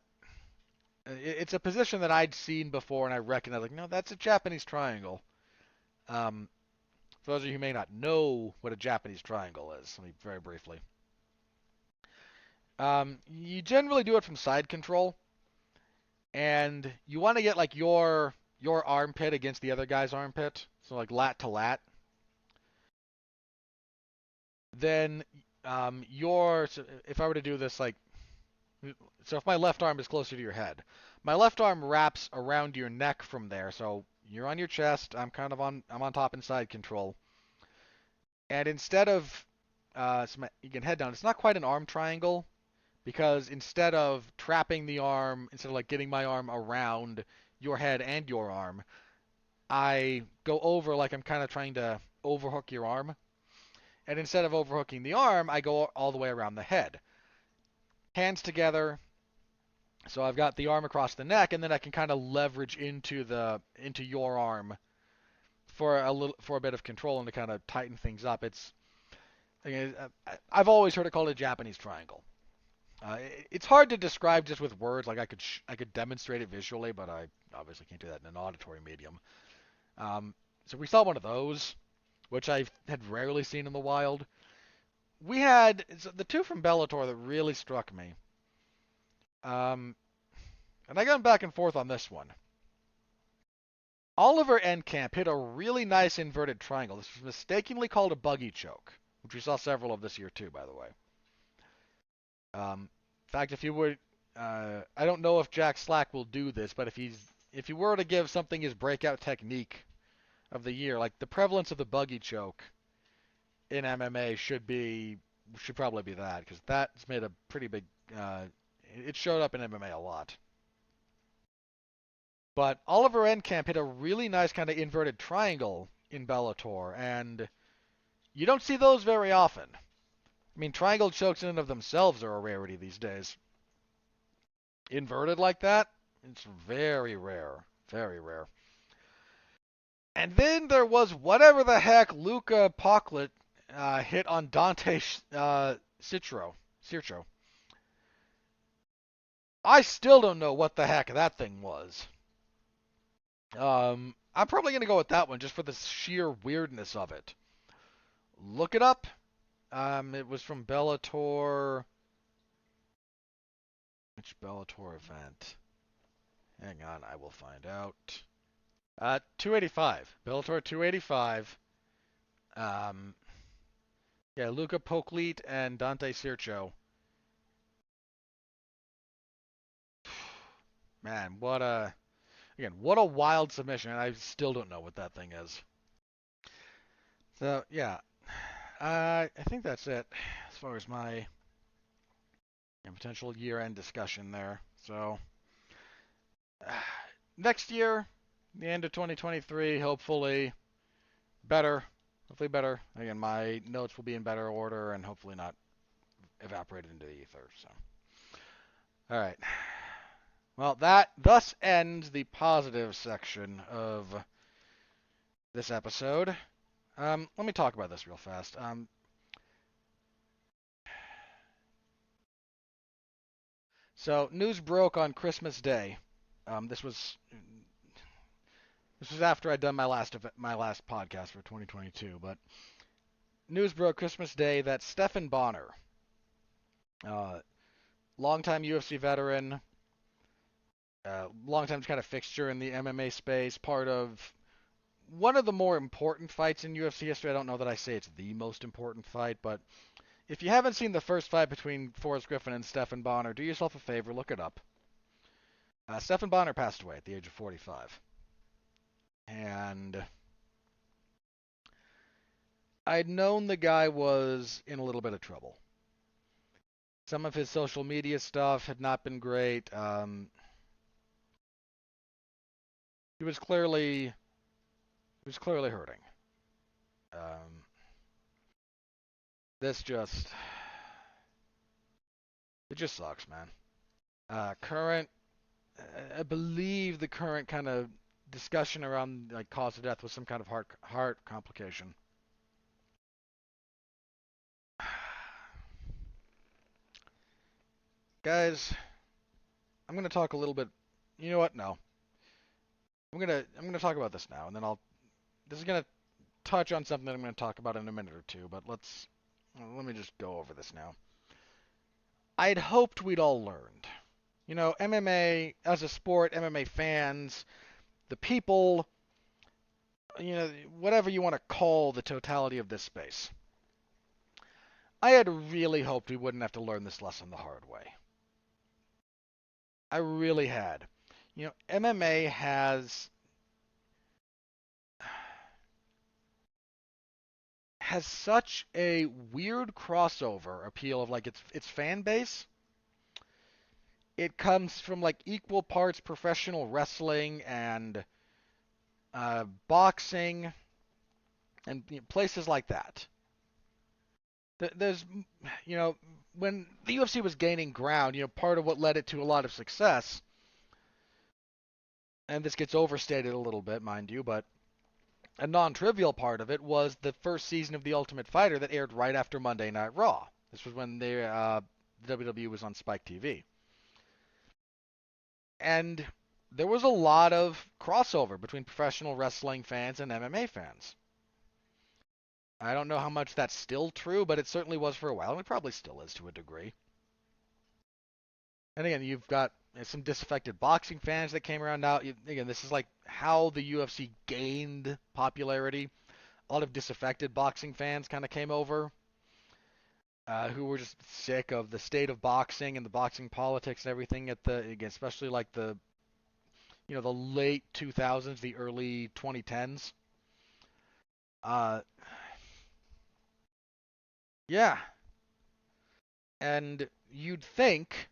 it's a position that I'd seen before, and I recognized, no, that's a Japanese triangle. For those of you who may not know what a Japanese triangle is, let me very briefly. You generally do it from side control, and you want to get your armpit against the other guy's armpit, so lat to lat. Then if I were to do this so if my left arm is closer to your head, my left arm wraps around your neck from there, so you're on your chest, I'm on top in side control. And instead of you can head down, it's not quite an arm triangle, because instead of trapping the arm, instead of like getting my arm around your head and your arm, I go over like I'm kind of trying to overhook your arm. And instead of overhooking the arm, I go all the way around the head. Hands together, so I've got the arm across the neck, and then I can kind of leverage into your arm for a bit of control and to kind of tighten things up. I've always heard it called a Japanese triangle. It's hard to describe just with words. Like I could demonstrate it visually, but I obviously can't do that in an auditory medium. So we saw one of those, which I had rarely seen in the wild. We had the two from Bellator that really struck me. And I got back and forth on this one. Oliver Enkamp hit a really nice inverted triangle. This was mistakenly called a buggy choke, which we saw several of this year too, by the way. In fact, if you would, I don't know if Jack Slack will do this, but if he were to give something his breakout technique of the year, like the prevalence of the buggy choke in MMA should probably be that, because that's made a pretty big. It showed up in MMA a lot. But Oliver Enkamp hit a really nice kind of inverted triangle in Bellator, and you don't see those very often. I mean, triangle chokes in and of themselves are a rarity these days. Inverted like that, it's very rare. Very rare. And then there was whatever the heck Luka Pocklet hit on Dante Citro. I still don't know what the heck that thing was. I'm probably going to go with that one just for the sheer weirdness of it. Look it up. It was from Bellator. Which Bellator event? Hang on, I will find out. 285. Bellator 285. Um, yeah, Luca Poklit and Dante Circho. Man, what a wild submission, and I still don't know what that thing is. So, yeah. I think that's it as far as my potential year-end discussion there. So, next year, the end of 2023, hopefully better. Hopefully better. Again, my notes will be in better order and hopefully not evaporated into the ether. So, all right. Well, that thus ends the positive section of this episode. Let me talk about this real fast. So news broke on Christmas Day. This was after I'd done my last podcast for 2022, but news broke Christmas Day that Stephan Bonnar, uh, longtime UFC veteran, longtime kind of fixture in the MMA space, part of one of the more important fights in UFC history. I don't know that I say it's the most important fight, but if you haven't seen the first fight between Forrest Griffin and Stephan Bonnar, do yourself a favor, look it up. Stephan Bonnar passed away at the age of 45. And I'd known the guy was in a little bit of trouble. Some of his social media stuff had not been great. He was clearly hurting. Um, this just it just sucks, man. Current, I believe the current kind of discussion around like cause of death was some kind of heart complication. Guys, I'm gonna talk a little bit. You know what? No, I'm gonna talk about this now, and then This is gonna touch on something that I'm gonna talk about in a minute or two, but let me just go over this now. I'd hoped we'd all learned. You know, MMA as a sport, MMA fans, the people, you know, whatever you want to call the totality of this space. I had really hoped we wouldn't have to learn this lesson the hard way. I really had. You know, MMA has such a weird crossover appeal of like its fan base. it comes from like equal parts professional wrestling and boxing and places like that. There's, when the UFC was gaining ground, part of what led it to a lot of success, and this gets overstated a little bit, mind you, but a non-trivial part of it was the first season of The Ultimate Fighter that aired right after Monday Night Raw. This was when the WWE was on Spike TV. And there was a lot of crossover between professional wrestling fans and MMA fans. I don't know how much that's still true, but it certainly was for a while, and it probably still is to a degree. And again, you've got some disaffected boxing fans that came around now. Again, this is like how the UFC gained popularity. A lot of disaffected boxing fans kind of came over, who were just sick of the state of boxing and the boxing politics and everything again, especially like the late 2000s, the early 2010s. Yeah, and you'd think,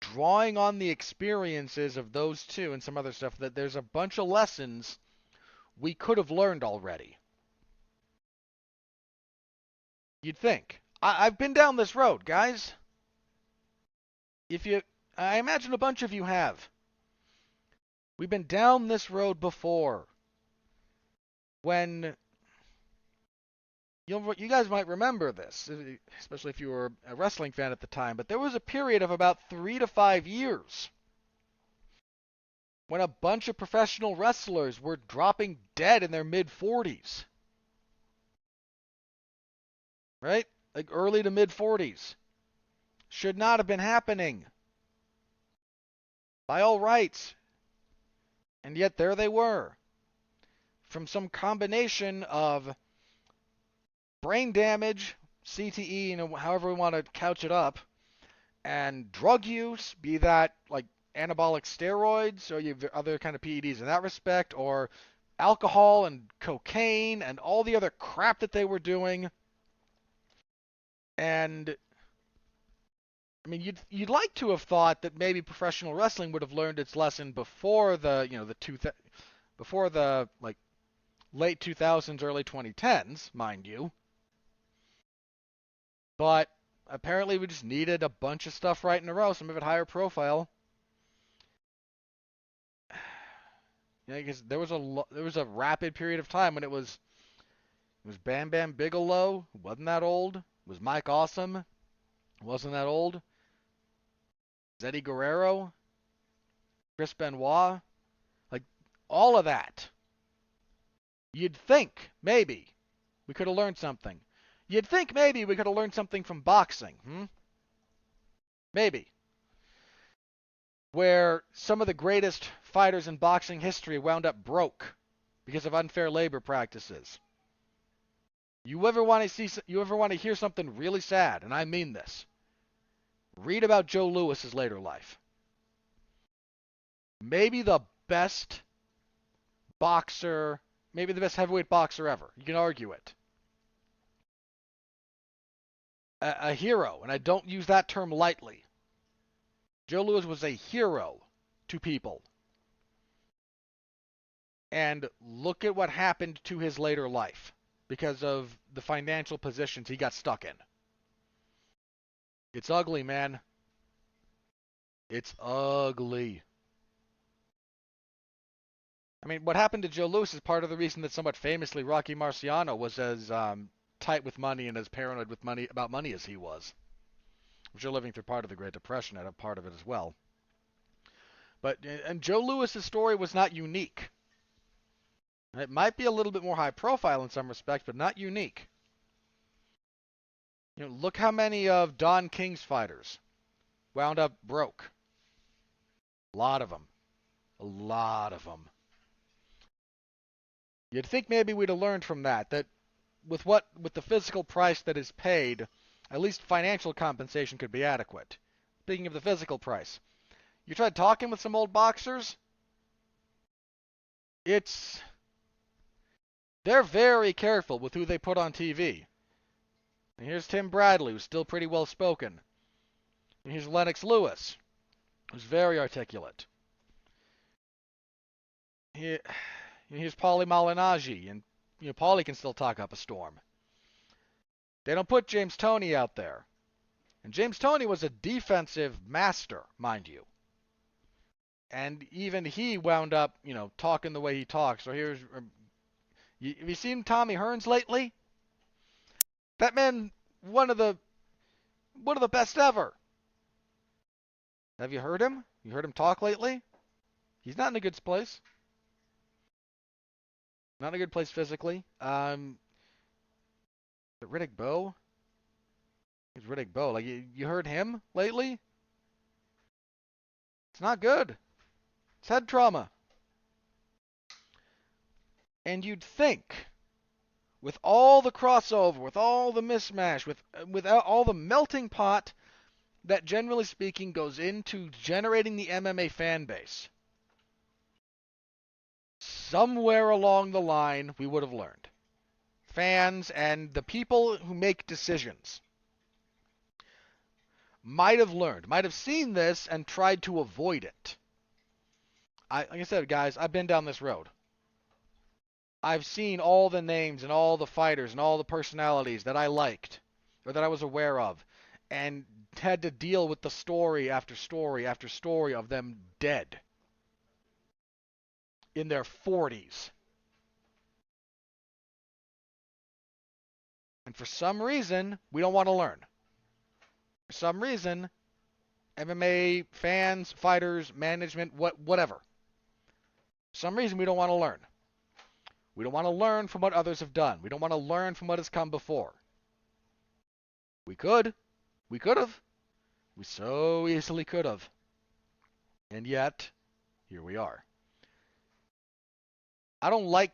drawing on the experiences of those two and some other stuff, that there's a bunch of lessons we could have learned already. You'd think. I've been down this road, guys. I imagine a bunch of you have. We've been down this road before. When you guys might remember this, especially if you were a wrestling fan at the time, but there was a period of about 3 to 5 years when a bunch of professional wrestlers were dropping dead in their mid-40s. Right? Like early to mid-40s. Should not have been happening. By all rights. And yet there they were. From some combination of brain damage, CTE, however we want to couch it up, and drug use, be that like anabolic steroids, or you have other kind of PEDs in that respect, or alcohol and cocaine and all the other crap that they were doing. And I mean, you'd like to have thought that maybe professional wrestling would have learned its lesson before before the like late 2000s, early 2010s, mind you. But apparently we just needed a bunch of stuff right in a row, some of it higher profile. Because there was a rapid period of time when it was Bam Bam Bigelow, wasn't that old? Was Mike Awesome, wasn't that old? Eddie Guerrero, Chris Benoit, like all of that. You'd think maybe we could have learned something. You'd think maybe we could have learned something from boxing, Maybe. Where some of the greatest fighters in boxing history wound up broke because of unfair labor practices. You ever want to hear something really sad, and I mean this? Read about Joe Louis's later life. Maybe the best boxer, maybe the best heavyweight boxer ever. You can argue it. A hero, and I don't use that term lightly. Joe Louis was a hero to people. And look at what happened to his later life because of the financial positions he got stuck in. It's ugly, man. It's ugly. I mean, what happened to Joe Louis is part of the reason that somewhat famously Rocky Marciano was as tight with money and as paranoid about money as he was. I'm sure living through part of the Great Depression had a part of it as well. And Joe Louis's story was not unique. It might be a little bit more high profile in some respects, but not unique. Look how many of Don King's fighters wound up broke. A lot of them. A lot of them. You'd think maybe we'd have learned from that with the physical price that is paid, at least financial compensation could be adequate. Speaking of the physical price, you tried talking with some old boxers? They're very careful with who they put on TV. And here's Tim Bradley, who's still pretty well spoken. And here's Lennox Lewis, He was very articulate. Here's Paulie Malignaggi, and Paulie can still talk up a storm. They don't put James Toney out there. And James Toney was a defensive master, mind you. And even he wound up, talking the way he talks. So have you seen Tommy Hearns lately? That man, one of the best ever. Have you heard him? You heard him talk lately? He's not in a good place. Not in a good place physically. Riddick Bowe? It's Riddick Bowe. Like, you heard him lately? It's not good. It's head trauma. And you'd think, with all the crossover, with all the mismatch, with all the melting pot that, generally speaking, goes into generating the MMA fan base, somewhere along the line, we would have learned. Fans and the people who make decisions might have learned, might have seen this and tried to avoid it. Like I said, guys, I've been down this road. I've seen all the names and all the fighters and all the personalities that I liked or that I was aware of and had to deal with the story after story after story of them dead in their 40s. And for some reason, we don't want to learn. For some reason, MMA fans, fighters, management, whatever. For some reason, we don't want to learn. We don't want to learn from what others have done. We don't want to learn from what has come before. We could. We could have. We so easily could have. And yet, here we are. I'm a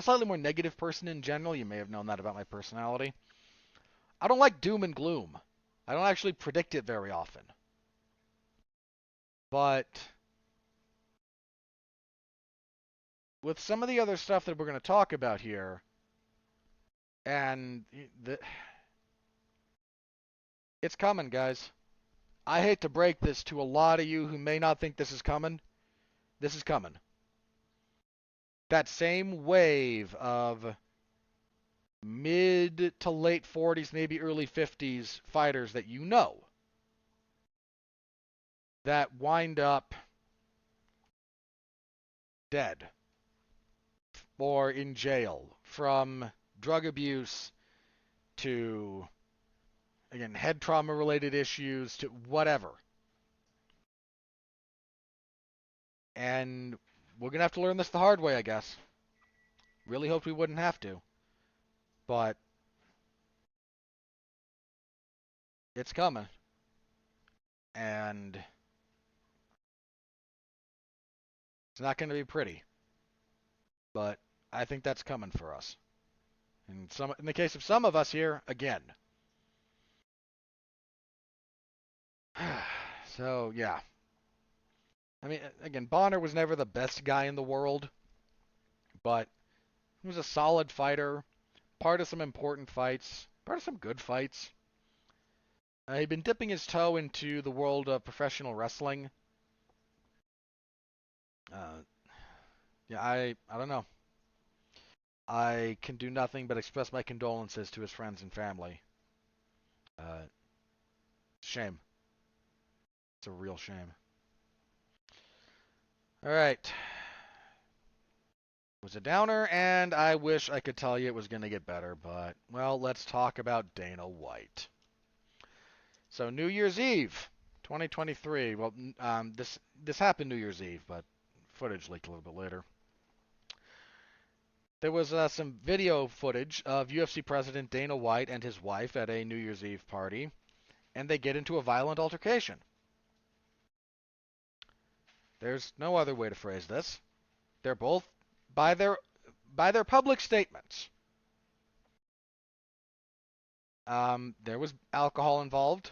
slightly more negative person in general. You may have known that about my personality. I don't like doom and gloom. I don't actually predict it very often. But with some of the other stuff that we're going to talk about here, and it's coming, guys. I hate to break this to a lot of you who may not think this is coming. This is coming. That same wave of mid to late 40s, maybe early 50s fighters that you know that wind up dead or in jail from drug abuse to, again, head trauma related issues to whatever. And we're going to have to learn this the hard way, I guess. Really hoped we wouldn't have to. But it's coming. And it's not going to be pretty. But I think that's coming for us. In the case of some of us here, again. So, yeah. I mean, again, Bonnar was never the best guy in the world, but he was a solid fighter, part of some important fights, part of some good fights. He'd been dipping his toe into the world of professional wrestling. Yeah, I don't know. I can do nothing but express my condolences to his friends and family. Shame. It's a real shame. All right. It was a downer, and I wish I could tell you it was going to get better, but, well, let's talk about Dana White. So New Year's Eve, 2023. Well, this happened New Year's Eve, but footage leaked a little bit later. There was some video footage of UFC President Dana White and his wife at a New Year's Eve party, and they get into a violent altercation. There's no other way to phrase this. They're both, by their public statements, there was alcohol involved,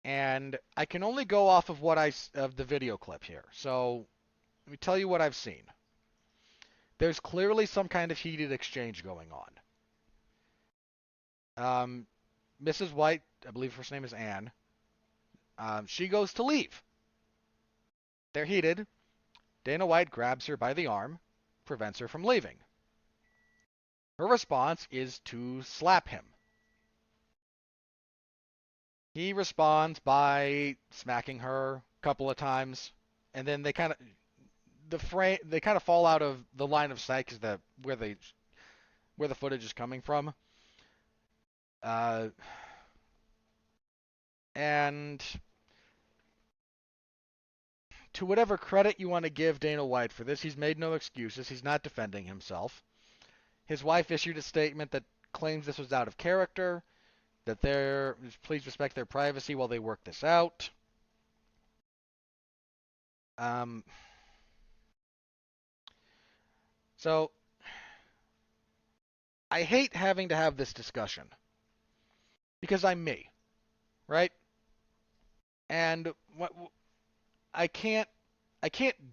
and I can only go off of of the video clip here. So let me tell you what I've seen. There's clearly some kind of heated exchange going on. Mrs. White, I believe her name is Anne, She goes to leave. They're heated. Dana White grabs her by the arm, prevents her from leaving. Her response is to slap him. He responds by smacking her a couple of times, and then they kind of fall out of the line of sight because where the footage is coming from. Uh, and to whatever credit you want to give Dana White for this, he's made no excuses. He's not defending himself. His wife issued a statement that claims this was out of character, that please respect their privacy while they work this out. So I hate having to have this discussion because I'm me, right? And I can't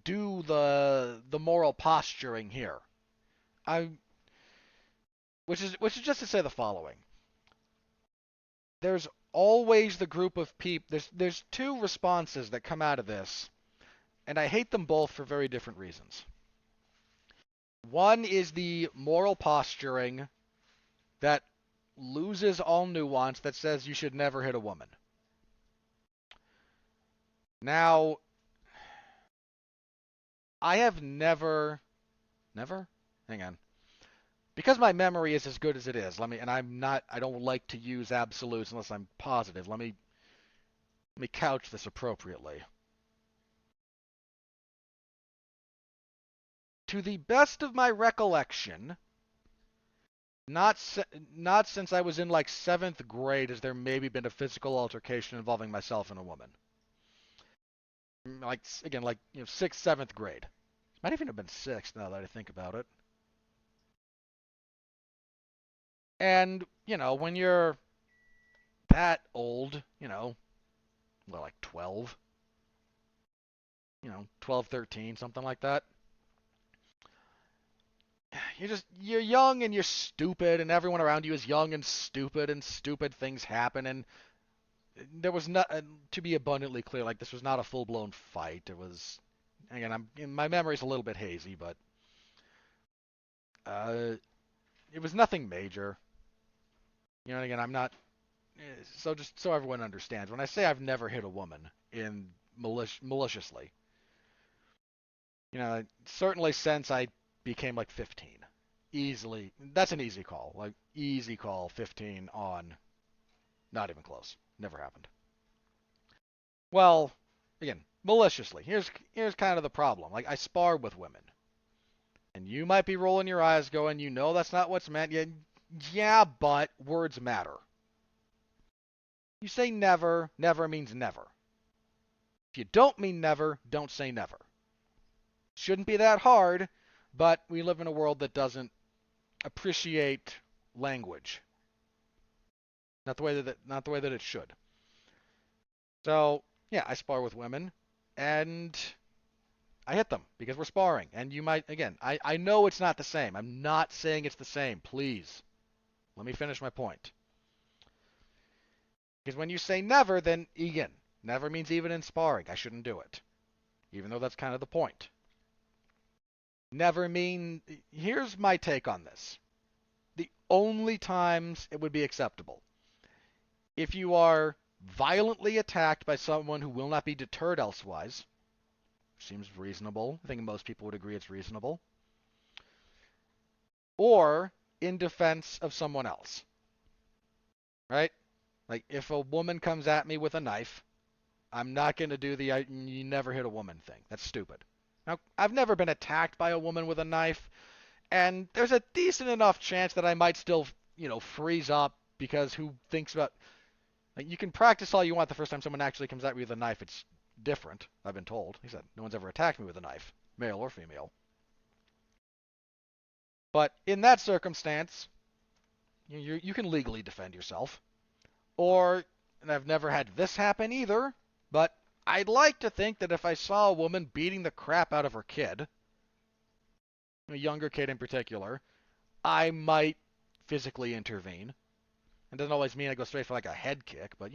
do the moral posturing here. I which is just to say the following. There's always the group of people. There's two responses that come out of this, and I hate them both for very different reasons. One is the moral posturing that loses all nuance, that says you should never hit a woman. Now, I have never, hang on, because my memory is as good as it is. I don't like to use absolutes unless I'm positive. Let me couch this appropriately. To the best of my recollection, not since I was in like 7th grade has there maybe been a physical altercation involving myself and a woman. Like, again, 6th, 7th grade. It might even have been 6th now that I think about it. And, when you're that old, like 12, 12, 13, something like that. You're young and you're stupid, and everyone around you is young and stupid things happen, and there was not, to be abundantly clear, like, this was not a full-blown fight. It was, again, my memory's a little bit hazy, but it was nothing major. Again, I'm not, so just so everyone understands, when I say I've never hit a woman maliciously, certainly since I became like 15. Easily, that's an easy call. Like, easy call, 15 on, not even close. Never happened. Well, again, maliciously. Here's kind of the problem. Like, I spar with women. And you might be rolling your eyes going, that's not what's meant. Yeah, but words matter. You say never, never means never. If you don't mean never, don't say never. Shouldn't be that hard, but we live in a world that doesn't appreciate language. Not the way that it should. So, yeah, I spar with women, and I hit them because we're sparring. And you might, again, I know it's not the same. I'm not saying it's the same. Please, let me finish my point. Because when you say never, then, again, never means even in sparring. I shouldn't do it. Even though that's kind of the point. Never mean, here's my take on this. The only times it would be acceptable. If you are violently attacked by someone who will not be deterred elsewise, seems reasonable. I think most people would agree it's reasonable. Or in defense of someone else. Right? Like, if a woman comes at me with a knife, I'm not going to do the you never hit a woman thing. That's stupid. Now, I've never been attacked by a woman with a knife, and there's a decent enough chance that I might still, freeze up, because who thinks about... Like, you can practice all you want the first time someone actually comes at me with a knife. It's different, I've been told. He said, no one's ever attacked me with a knife, male or female. But in that circumstance, you can legally defend yourself. Or, and I've never had this happen either, but I'd like to think that if I saw a woman beating the crap out of her kid, a younger kid in particular, I might physically intervene. It doesn't always mean I go straight for like a head kick, but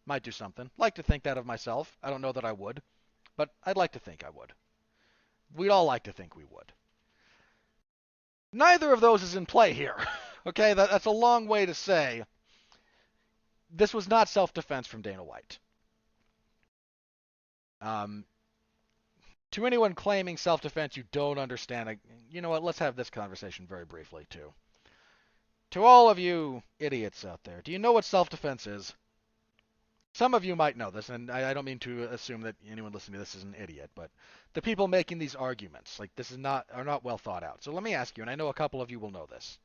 Might do something. Like to think that of myself. I don't know that I would, but I'd like to think I would. We'd all like to think we would. Neither of those is in play here. Okay, that's a long way to say this was not self-defense from Dana White. To anyone claiming self-defense you don't understand, you know what, let's have this conversation very briefly, too. To all of you idiots out there, do you know what self-defense is? Some of you might know this, and I don't mean to assume that anyone listening to this is an idiot, but the people making these arguments, like this are not well thought out. So let me ask you, and I know a couple of you will know this,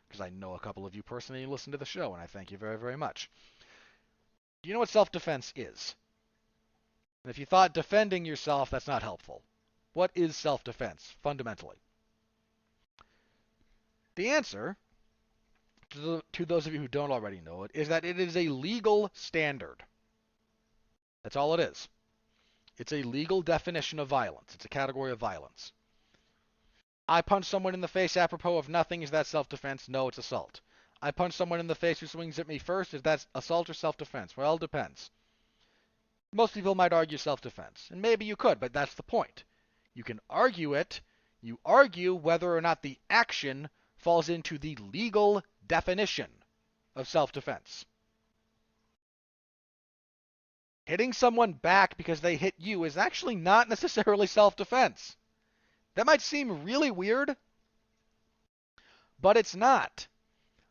because I know a couple of you personally listen to the show, and I thank you very, very much. Do you know what self-defense is? And if you thought defending yourself, that's not helpful. What is self-defense, fundamentally? The answer, to those of you who don't already know it, is that it is a legal standard. That's all it is. It's a legal definition of violence. It's a category of violence. I punch someone in the face apropos of nothing. Is that self-defense? No, it's assault. I punch someone in the face who swings at me first. Is that assault or self-defense? Well, it depends. Most people might argue self-defense, and maybe you could, but that's the point. You can argue it. You argue whether or not the action falls into the legal definition of self-defense. Hitting someone back because they hit you is actually not necessarily self-defense. That might seem really weird, but it's not.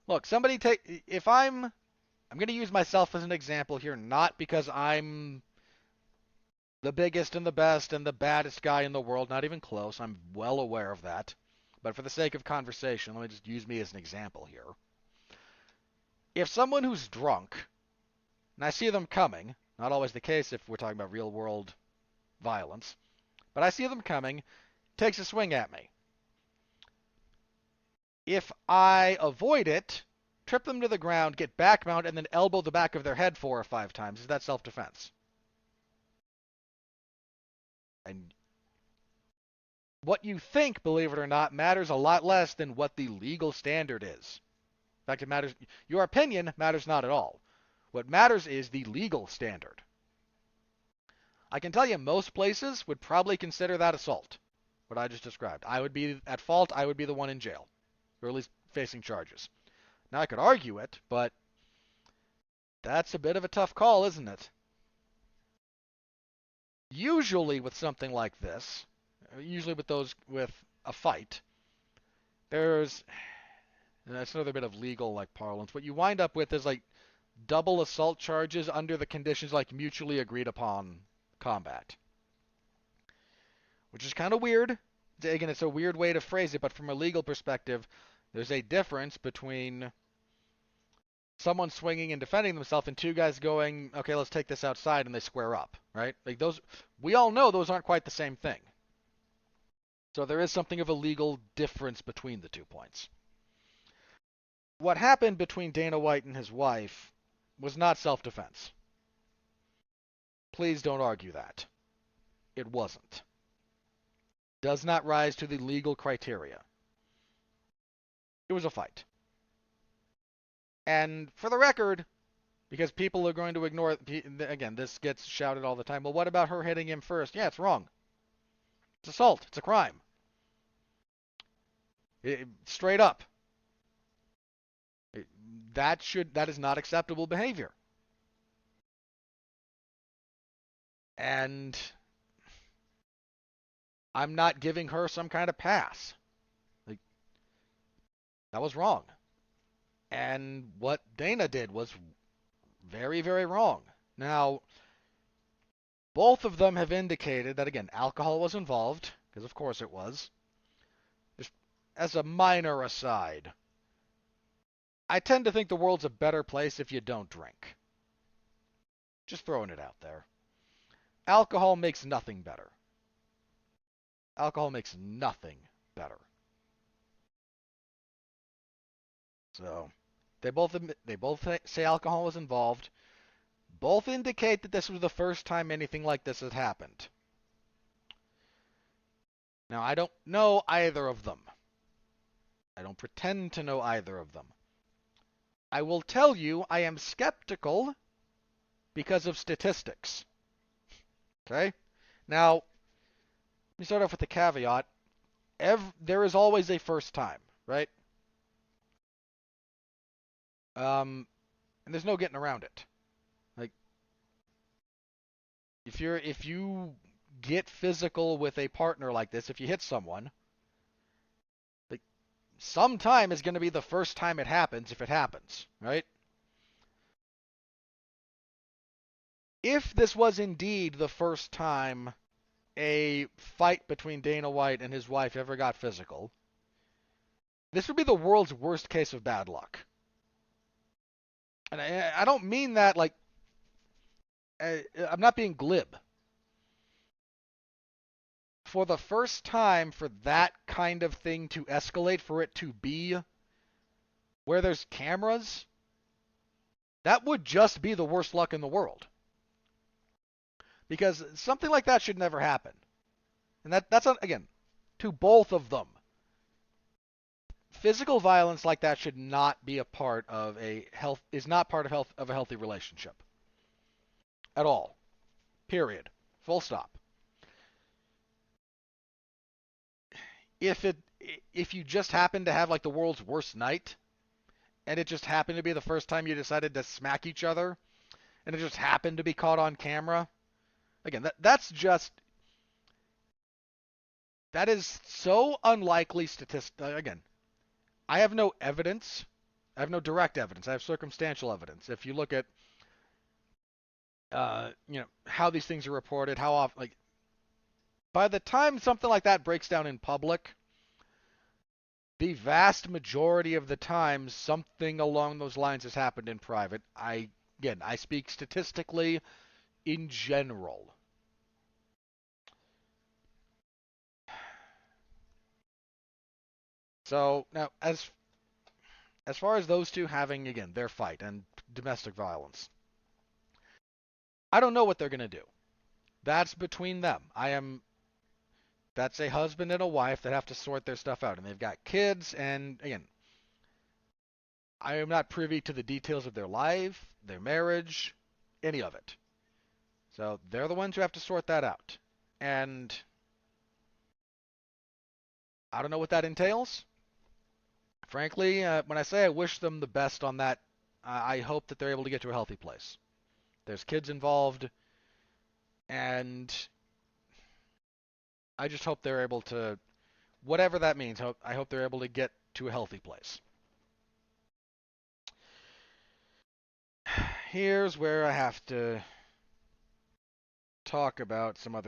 Look, I'm going to use myself as an example here, not because I'm the biggest and the best and the baddest guy in the world, not even close. I'm well aware of that. But for the sake of conversation, let me just use me as an example here. If someone who's drunk, and I see them coming, not always the case if we're talking about real world violence, but I see them coming, takes a swing at me. If I avoid it, trip them to the ground, get back mount, and then elbow the back of their head 4 or 5 times, is that self-defense? And what you think, believe it or not, matters a lot less than what the legal standard is. In fact, it matters. Your opinion matters not at all. What matters is the legal standard. I can tell you most places would probably consider that assault, what I just described. I would be at fault. I would be the one in jail, or at least facing charges. Now, I could argue it, but that's a bit of a tough call, isn't it? Usually with something like this, usually with a fight, that's another bit of legal like parlance. What you wind up with is like double assault charges under the conditions like mutually agreed upon combat, which is kind of weird. Again, it's a weird way to phrase it, but from a legal perspective, there's a difference between someone swinging and defending themselves and 2 guys going, okay, let's take this outside, and they square up, right? Like those, we all know those aren't quite the same thing. So there is something of a legal difference between the 2 points. What happened between Dana White and his wife was not self-defense. Please don't argue that. It wasn't. Does not rise to the legal criteria. It was a fight. And for the record, because people are going to ignore, again, this gets shouted all the time, well, what about her hitting him first? Yeah, it's wrong. It's assault. It's a crime. Straight up. That is not acceptable behavior. And I'm not giving her some kind of pass. Like, that was wrong. And what Dana did was very, very wrong. Now, both of them have indicated that, again, alcohol was involved, because of course it was. Just as a minor aside, I tend to think the world's a better place if you don't drink. Just throwing it out there. Alcohol makes nothing better. Alcohol makes nothing better. So, they both say alcohol was involved. Both indicate that this was the first time anything like this had happened. Now, I don't know either of them. I don't pretend to know either of them. I will tell you I am skeptical because of statistics. Okay? Now, let me start off with the caveat. There is always a first time, right? And there's no getting around it. Like, if you get physical with a partner like this, if you hit someone, like, sometime is going to be the first time it happens if it happens, right? If this was indeed the first time a fight between Dana White and his wife ever got physical, this would be the world's worst case of bad luck. And I don't mean that like I'm not being glib. For the first time, for that kind of thing to escalate, for it to be where there's cameras, that would just be the worst luck in the world. Because something like that should never happen. And that's again, to both of them. Physical violence like that should not be a part of is not part of a healthy relationship. At all. Period. Full stop. If you just happen to have like the world's worst night, and it just happened to be the first time you decided to smack each other, and it just happened to be caught on camera, again, that is so unlikely again, I have no evidence. I have no direct evidence. I have circumstantial evidence. If you look at how these things are reported, how often, like, by the time something like that breaks down in public, the vast majority of the time something along those lines has happened in private. I speak statistically in general. So now, as far as those two having again their fight and domestic violence, I don't know what they're gonna do. That's between them. That's a husband and a wife that have to sort their stuff out, and they've got kids. And again, I am not privy to the details of their life, their marriage, any of it. So they're the ones who have to sort that out. And I don't know what that entails. Frankly, when I say I wish them the best on that, I hope that they're able to get to a healthy place. There's kids involved, and I just hope they're able to, whatever that means, I hope they're able to get to a healthy place. Here's where I have to talk about some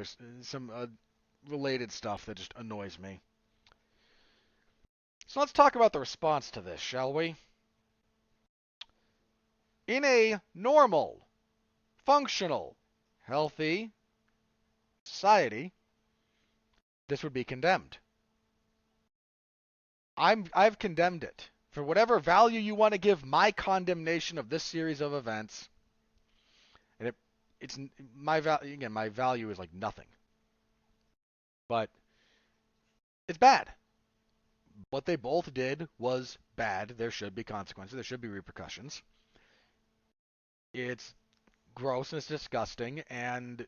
related stuff that just annoys me. So let's talk about the response to this, shall we? In a normal, functional, healthy society, this would be condemned. I've condemned it. For whatever value you want to give my condemnation of this series of events, and it's my value again, my value is like nothing. But it's bad. What they both did was bad. There should be consequences. There should be repercussions. It's gross and it's disgusting, and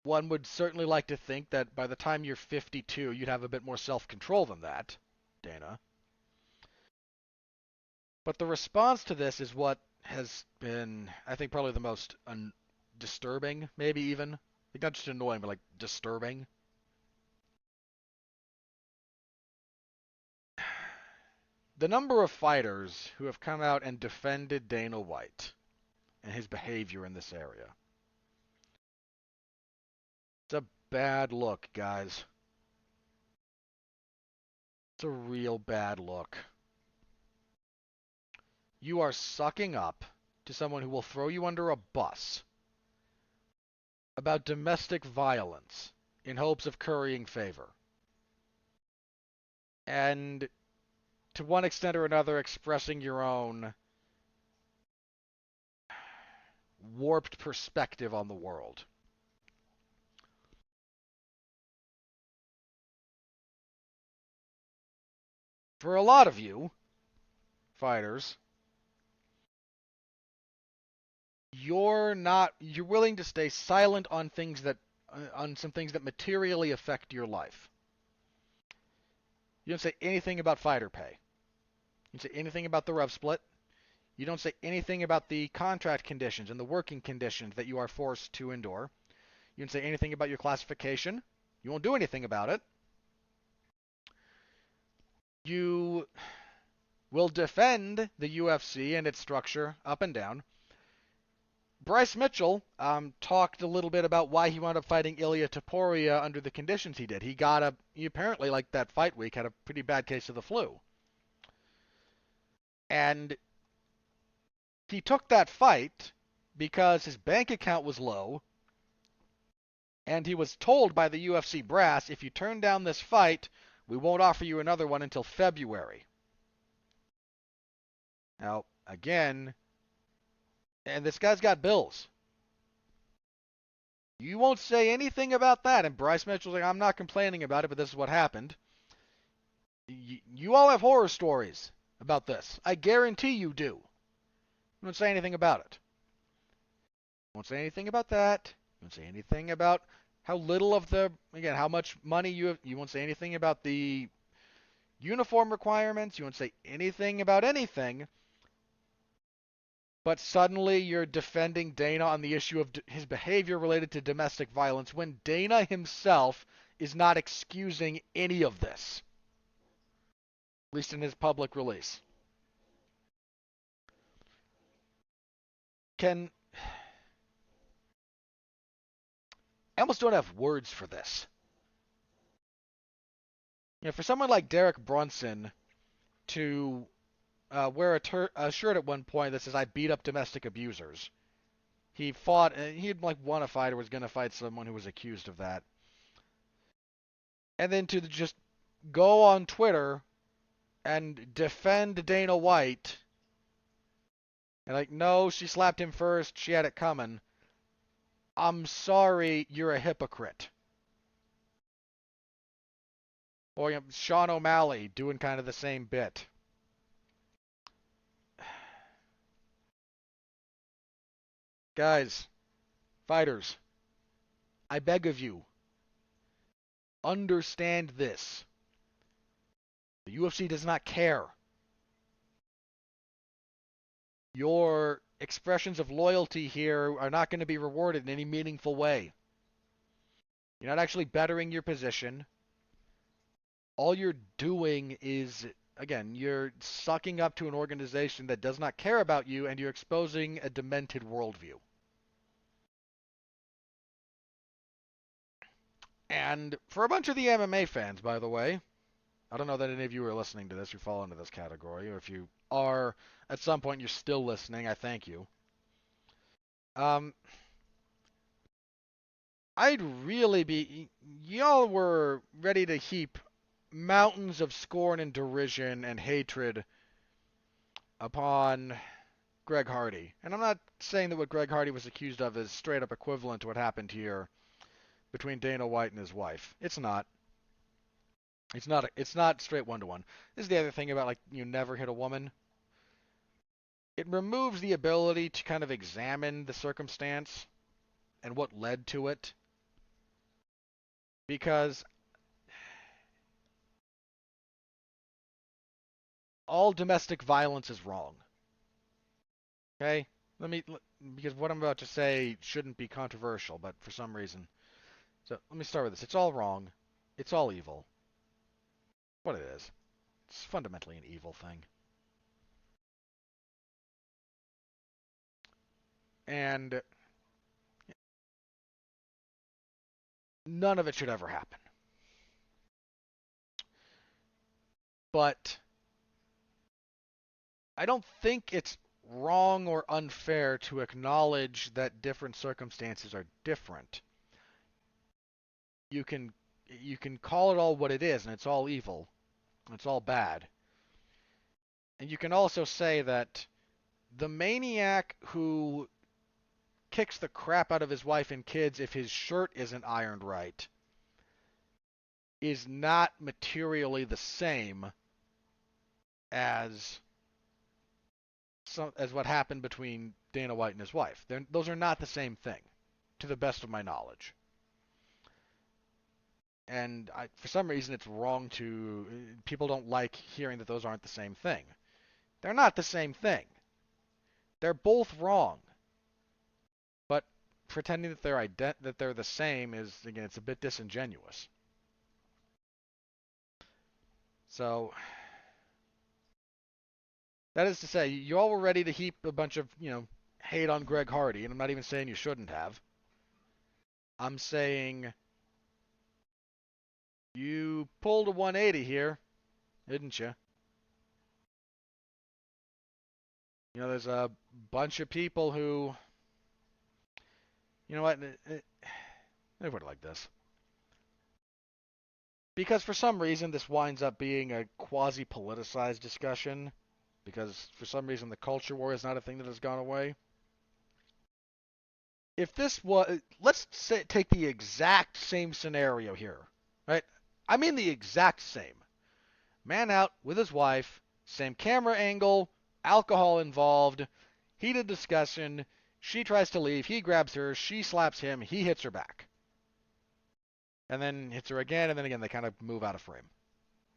one would certainly like to think that by the time you're 52, you'd have a bit more self-control than that, Dana. But the response to this is what has been, I think, probably the most disturbing, maybe even. Like, not just annoying, but like disturbing. The number of fighters who have come out and defended Dana White and his behavior in this area. It's a bad look, guys. It's a real bad look. You are sucking up to someone who will throw you under a bus about domestic violence in hopes of currying favor. And to one extent or another, expressing your own warped perspective on the world. For a lot of you, fighters, you're willing to stay silent on things that on some things that materially affect your life. You don't say anything about fighter pay. You don't say anything about the rev split. You don't say anything about the contract conditions and the working conditions that you are forced to endure. You don't say anything about your classification. You won't do anything about it. You will defend the UFC and its structure up and down. Bryce Mitchell talked a little bit about why he wound up fighting Ilia Topuria under the conditions he did. He apparently, like that fight week, had a pretty bad case of the flu. And he took that fight because his bank account was low, and he was told by the UFC brass, if you turn down this fight, we won't offer you another one until February. Now, again, and this guy's got bills. You won't say anything about that. And Bryce Mitchell's like, I'm not complaining about it, but this is what happened. You all have horror stories about this. I guarantee you do. You won't say anything about it. You won't say anything about that. You won't say anything about how little of how much money you have. You won't say anything about the uniform requirements. You won't say anything about anything. But suddenly you're defending Dana on the issue of his behavior related to domestic violence when Dana himself is not excusing any of this, at least in his public release. I almost don't have words for this. For someone like Derek Brunson to wear a shirt at one point that says, I beat up domestic abusers. He'd won a fight or was going to fight someone who was accused of that. And then to just go on Twitter and defend Dana White. And no, she slapped him first. She had it coming. I'm sorry, you're a hypocrite. Or Sean O'Malley doing kind of the same bit. Guys, fighters, I beg of you, understand this. The UFC does not care. Your expressions of loyalty here are not going to be rewarded in any meaningful way. You're not actually bettering your position. All you're doing is, again, you're sucking up to an organization that does not care about you, and you're exposing a demented worldview. And for a bunch of the MMA fans, by the way, I don't know that any of you are listening to this who fall into this category, or if you are, at some point you're still listening, I thank you. I'd really be... Y'all were ready to heap mountains of scorn and derision and hatred upon Greg Hardy. And I'm not saying that what Greg Hardy was accused of is straight up equivalent to what happened here between Dana White and his wife. It's not. It's not straight one-to-one. This is the other thing about, you never hit a woman. It removes the ability to kind of examine the circumstance and what led to it. Because all domestic violence is wrong. Okay? Because what I'm about to say shouldn't be controversial, but for some reason. So let me start with this. It's all wrong. It's all evil. What it is. It's fundamentally an evil thing. And none of it should ever happen. But I don't think it's wrong or unfair to acknowledge that different circumstances are different. You can call it all what it is, and it's all evil. It's all bad. And you can also say that the maniac who kicks the crap out of his wife and kids if his shirt isn't ironed right is not materially the same as as what happened between Dana White and his wife. Those are not the same thing, to the best of my knowledge. And for some reason, it's wrong to. People don't like hearing that those aren't the same thing. They're not the same thing. They're both wrong. But pretending that they're the same is, again, it's a bit disingenuous. So that is to say, you all were ready to heap a bunch of, hate on Greg Hardy, and I'm not even saying you shouldn't have. I'm saying you pulled a 180 here, didn't you? There's a bunch of people who, you know what? Let me put it like this. Because for some reason this winds up being a quasi-politicized discussion, because for some reason the culture war is not a thing that has gone away. If this was, let's say, take the exact same scenario here, right? I mean the exact same. Man out with his wife, same camera angle, alcohol involved, heated discussion. She tries to leave, he grabs her, she slaps him, he hits her back. And then hits her again, and then again they kind of move out of frame.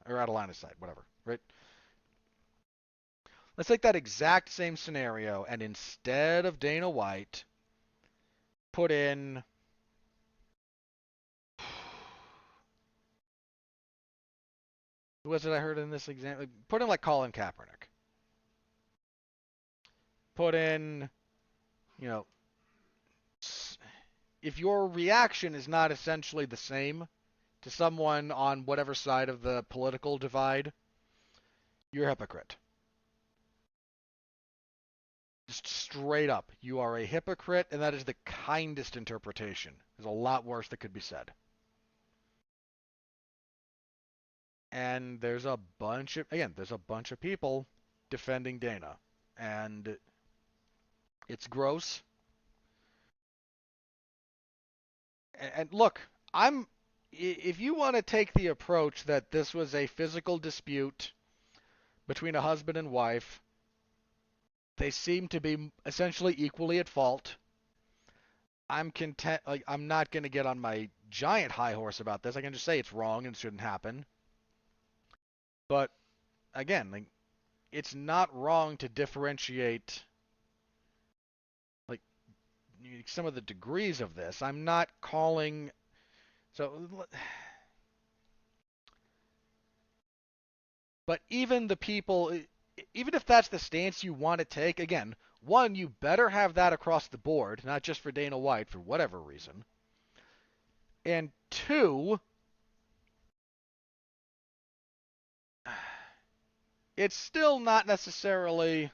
Or out of line of sight, whatever, right? Let's take that exact same scenario, and instead of Dana White, put in... Who was it I heard in this example? Put in like Colin Kaepernick. Put in, if your reaction is not essentially the same to someone on whatever side of the political divide, you're a hypocrite. Just straight up, you are a hypocrite, and that is the kindest interpretation. There's a lot worse that could be said. And there's a bunch of people defending Dana, and it's gross. And look, if you want to take the approach that this was a physical dispute between a husband and wife, they seem to be essentially equally at fault. I'm content. Like, I'm not going to get on my giant high horse about this. I can just say it's wrong and shouldn't happen. But again, like, it's not wrong to differentiate like some of the degrees of this. I'm not calling but even the people, even if that's the stance you want to take, again, one, you better have that across the board, not just for Dana White for whatever reason. And two, it's still not necessarily,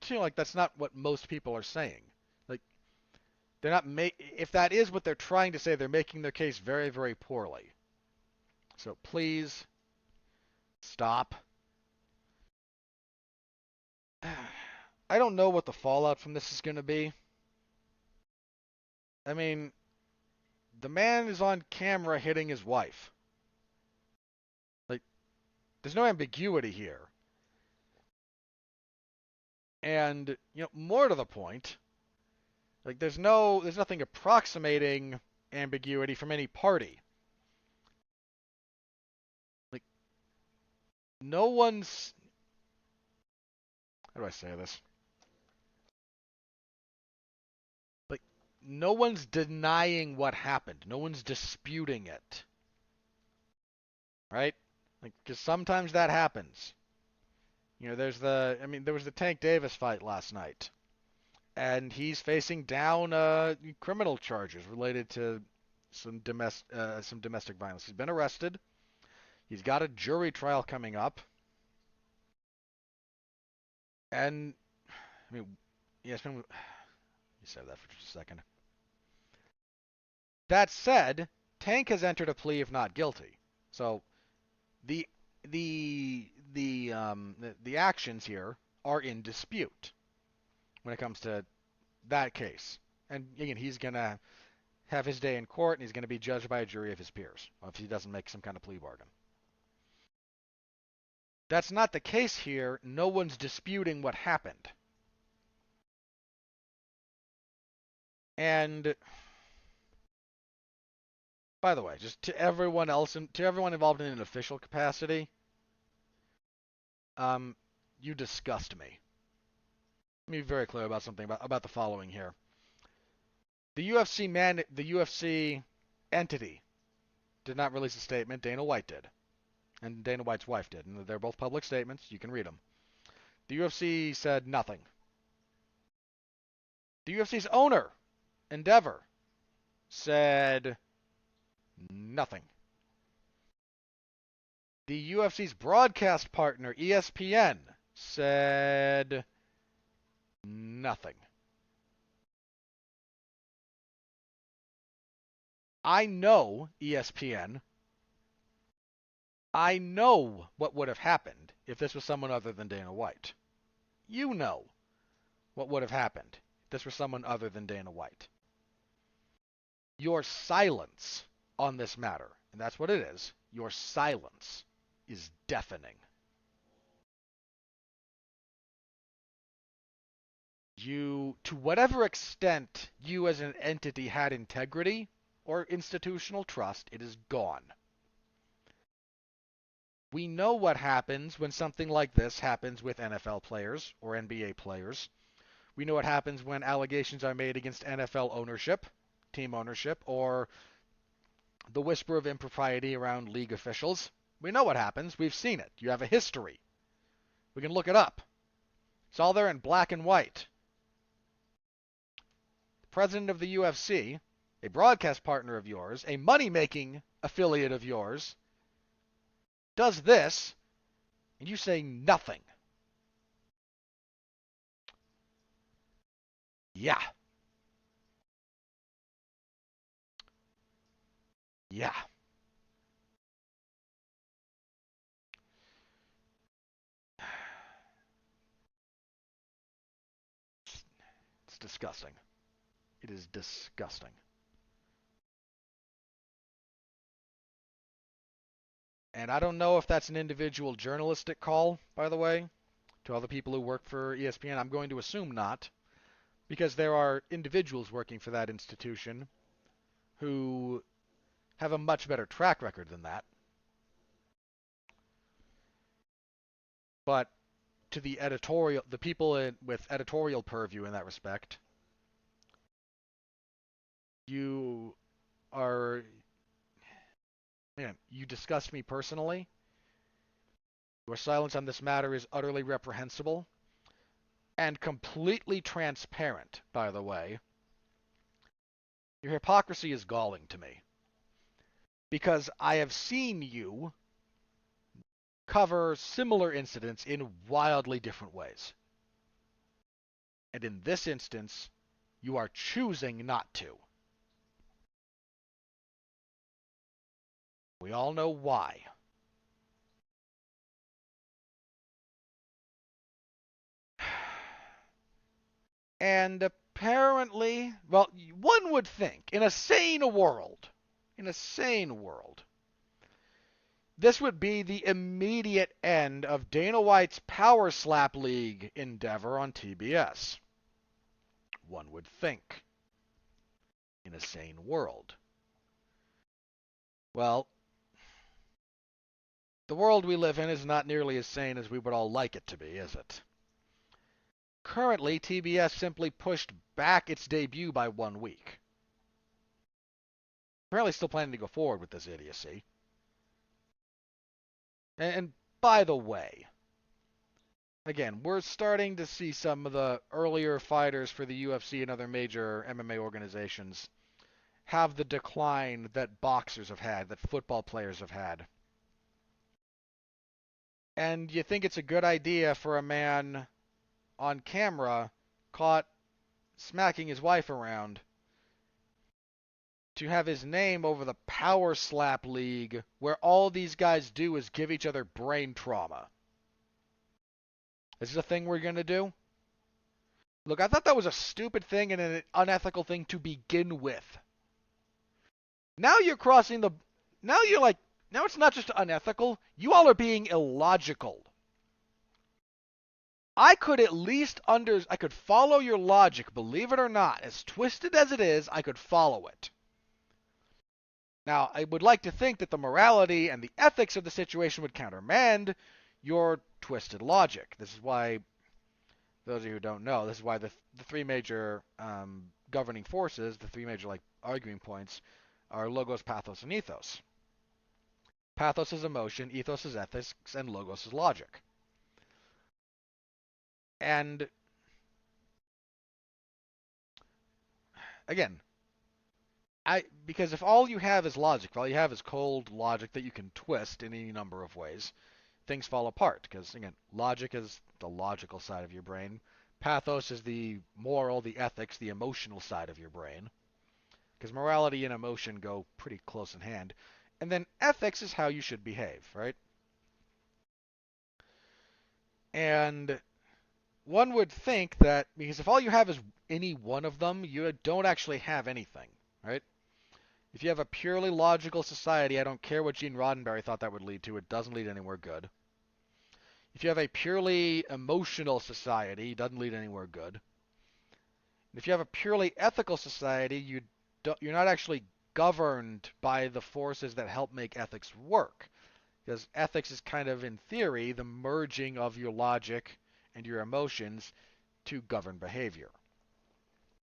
like that's not what most people are saying. Like, they're not if that is what they're trying to say, they're making their case very, very poorly. So please stop. I don't know what the fallout from this is going to be. I mean, the man is on camera hitting his wife. Like, there's no ambiguity here. And, more to the point, like there's nothing approximating ambiguity from any party. Like, no one's, how do I say this? Like, no one's denying what happened. No one's disputing it. Right? Like, because sometimes that happens. There was the Tank Davis fight last night, and he's facing down criminal charges related to some domestic violence. He's been arrested. He's got a jury trial coming up, and ESPN. You said that for just a second. That said, Tank has entered a plea of not guilty, so the actions here are in dispute when it comes to that case. And again, he's going to have his day in court, and he's going to be judged by a jury of his peers if he doesn't make some kind of plea bargain. That's not the case here. No one's disputing what happened. And by the way, just to everyone else, to everyone involved in an official capacity, you disgust me. Let me be very clear about something about the following here. The UFC entity did not release a statement. Dana White did, and Dana White's wife did, and they're both public statements. You can read them. The UFC said nothing. The UFC's owner, Endeavor, said nothing. The UFC's broadcast partner, ESPN, said nothing. I know ESPN. I know what would have happened if this was someone other than Dana White. You know what would have happened if this were someone other than Dana White. Your silence on this matter, and that's what it is, your silence is deafening. You, to whatever extent you as an entity had integrity or institutional trust, it is gone. We know what happens when something like this happens with NFL players or NBA players. We know what happens when allegations are made against NFL ownership, team ownership, or the whisper of impropriety around league officials. We know what happens. We've seen it. You have a history. We can look it up. It's all there in black and white. The president of the UFC, a broadcast partner of yours, a money-making affiliate of yours, does this, and you say nothing. Yeah. Yeah. It's disgusting. It is disgusting. And I don't know if that's an individual journalistic call, by the way, to all the people who work for ESPN. I'm going to assume not, because there are individuals working for that institution who have a much better track record than that. But to the people with editorial purview in that respect, you are, man, you disgust me personally. Your silence on this matter is utterly reprehensible and completely transparent, by the way. Your hypocrisy is galling to me because I have seen you cover similar incidents in wildly different ways. And in this instance, you are choosing not to. We all know why. And apparently, well, one would think, in a sane world, this would be the immediate end of Dana White's Power Slap League endeavor on TBS. One would think, in a sane world. Well, the world we live in is not nearly as sane as we would all like it to be, is it? Currently, TBS simply pushed back its debut by 1 week. Apparently still planning to go forward with this idiocy. And by the way, again, we're starting to see some of the earlier fighters for the UFC and other major MMA organizations have the decline that boxers have had, that football players have had. And you think it's a good idea for a man on camera caught smacking his wife around to have his name over the Power Slap League where all these guys do is give each other brain trauma. Is this a thing we're going to do? Look, I thought that was a stupid thing and an unethical thing to begin with. Now you're crossing the... Now you're like... Now it's not just unethical. You all are being illogical I could at least I could follow your logic, believe it or not. As twisted as it is, I could follow it. Now, I would like to think that the morality and the ethics of the situation would countermand your twisted logic. This is why, those of you who don't know, this is why the three major governing forces, the three major arguing points, are logos, pathos, and ethos. Pathos is emotion, ethos is ethics, and logos is logic. And again, because if all you have is logic, if all you have is cold logic that you can twist in any number of ways, things fall apart. Because again, logic is the logical side of your brain. Pathos is the moral, the ethics, the emotional side of your brain. Because morality and emotion go pretty close in hand. And then ethics is how you should behave, right? And one would think that because if all you have is any one of them, you don't actually have anything, right? If you have a purely logical society, I don't care what Gene Roddenberry thought that would lead to, it doesn't lead anywhere good. If you have a purely emotional society, it doesn't lead anywhere good. And if you have a purely ethical society, you're not actually governed by the forces that help make ethics work. Because ethics is kind of, in theory, the merging of your logic and your emotions to govern behavior.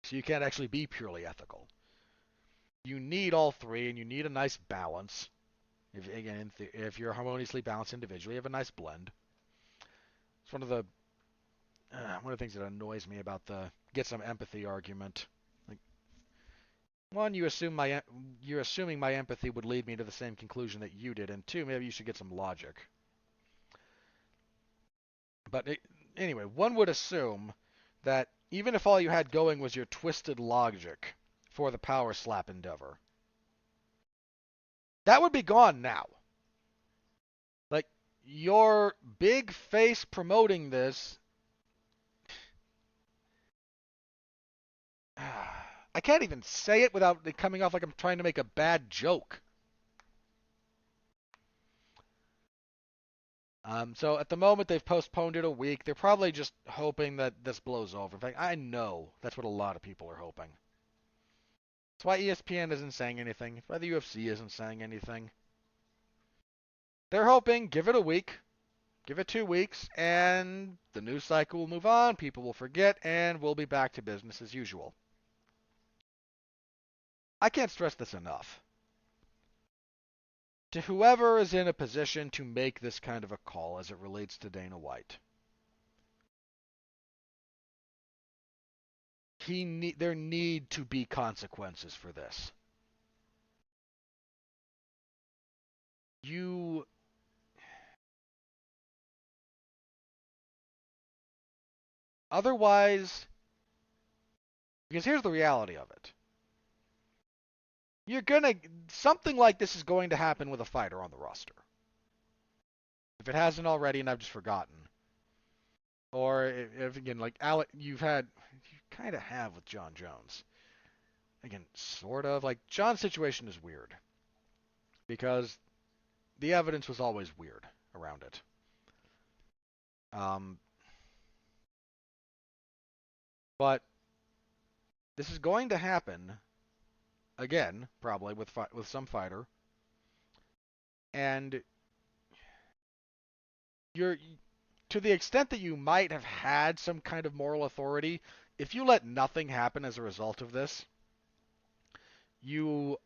So you can't actually be purely ethical. You need all three, and you need a nice balance. If you're a harmoniously balanced individual, you have a nice blend. It's one of the things that annoys me about the get some empathy argument. Like, one, you're assuming my empathy would lead me to the same conclusion that you did, and two, maybe you should get some logic. Anyway, one would assume that even if all you had going was your twisted logic for the power slap endeavor, that would be gone now. Like, your big face promoting this, I can't even say it without it coming off like I'm trying to make a bad joke. So at the moment, they've postponed it a week. They're probably just hoping that this blows over. In fact, I know that's what a lot of people are hoping. That's why ESPN isn't saying anything. That's why the UFC isn't saying anything. They're hoping, give it a week, give it 2 weeks, and the news cycle will move on, people will forget, and we'll be back to business as usual. I can't stress this enough. To whoever is in a position to make this kind of a call as it relates to Dana White, there need to be consequences for this. You otherwise, because here's the reality of it. Something like this is going to happen with a fighter on the roster. If it hasn't already and I've just forgotten. Or if again, like Alec, you kind of have with John Jones. Again, sort of. Like, John's situation is weird. Because the evidence was always weird around it. But this is going to happen again, probably with some fighter, and you're to the extent that you might have had some kind of moral authority. If you let nothing happen as a result of this, you're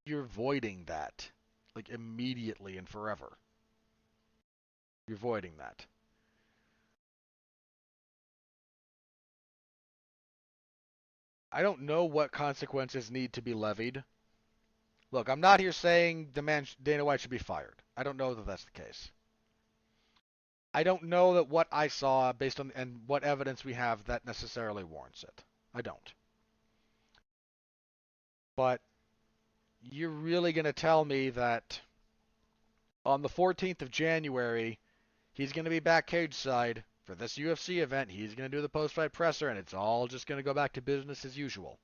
voiding that, like, immediately and forever. You're voiding that. I don't know what consequences need to be levied. Look, I'm not here saying the man Dana White should be fired. I don't know that that's the case. I don't know that what I saw based on and what evidence we have that necessarily warrants it. I don't. But you're really going to tell me that on the 14th of January, he's going to be back cage side for this UFC event. He's going to do the post-fight presser, and it's all just going to go back to business as usual.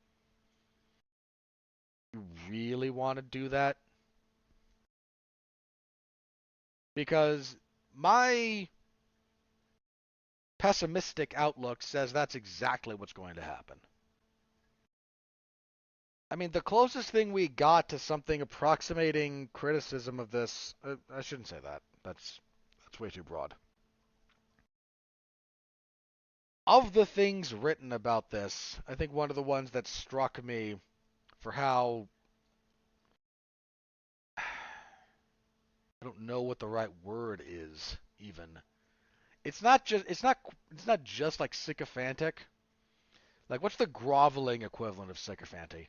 You really want to do that? Because my pessimistic outlook says that's exactly what's going to happen. I mean, the closest thing we got to something approximating criticism of this, I shouldn't say that. That's way too broad. Of the things written about this, I think one of the ones that struck me for how I don't know what the right word is even. It's not just like sycophantic. Like what's the groveling equivalent of sycophancy?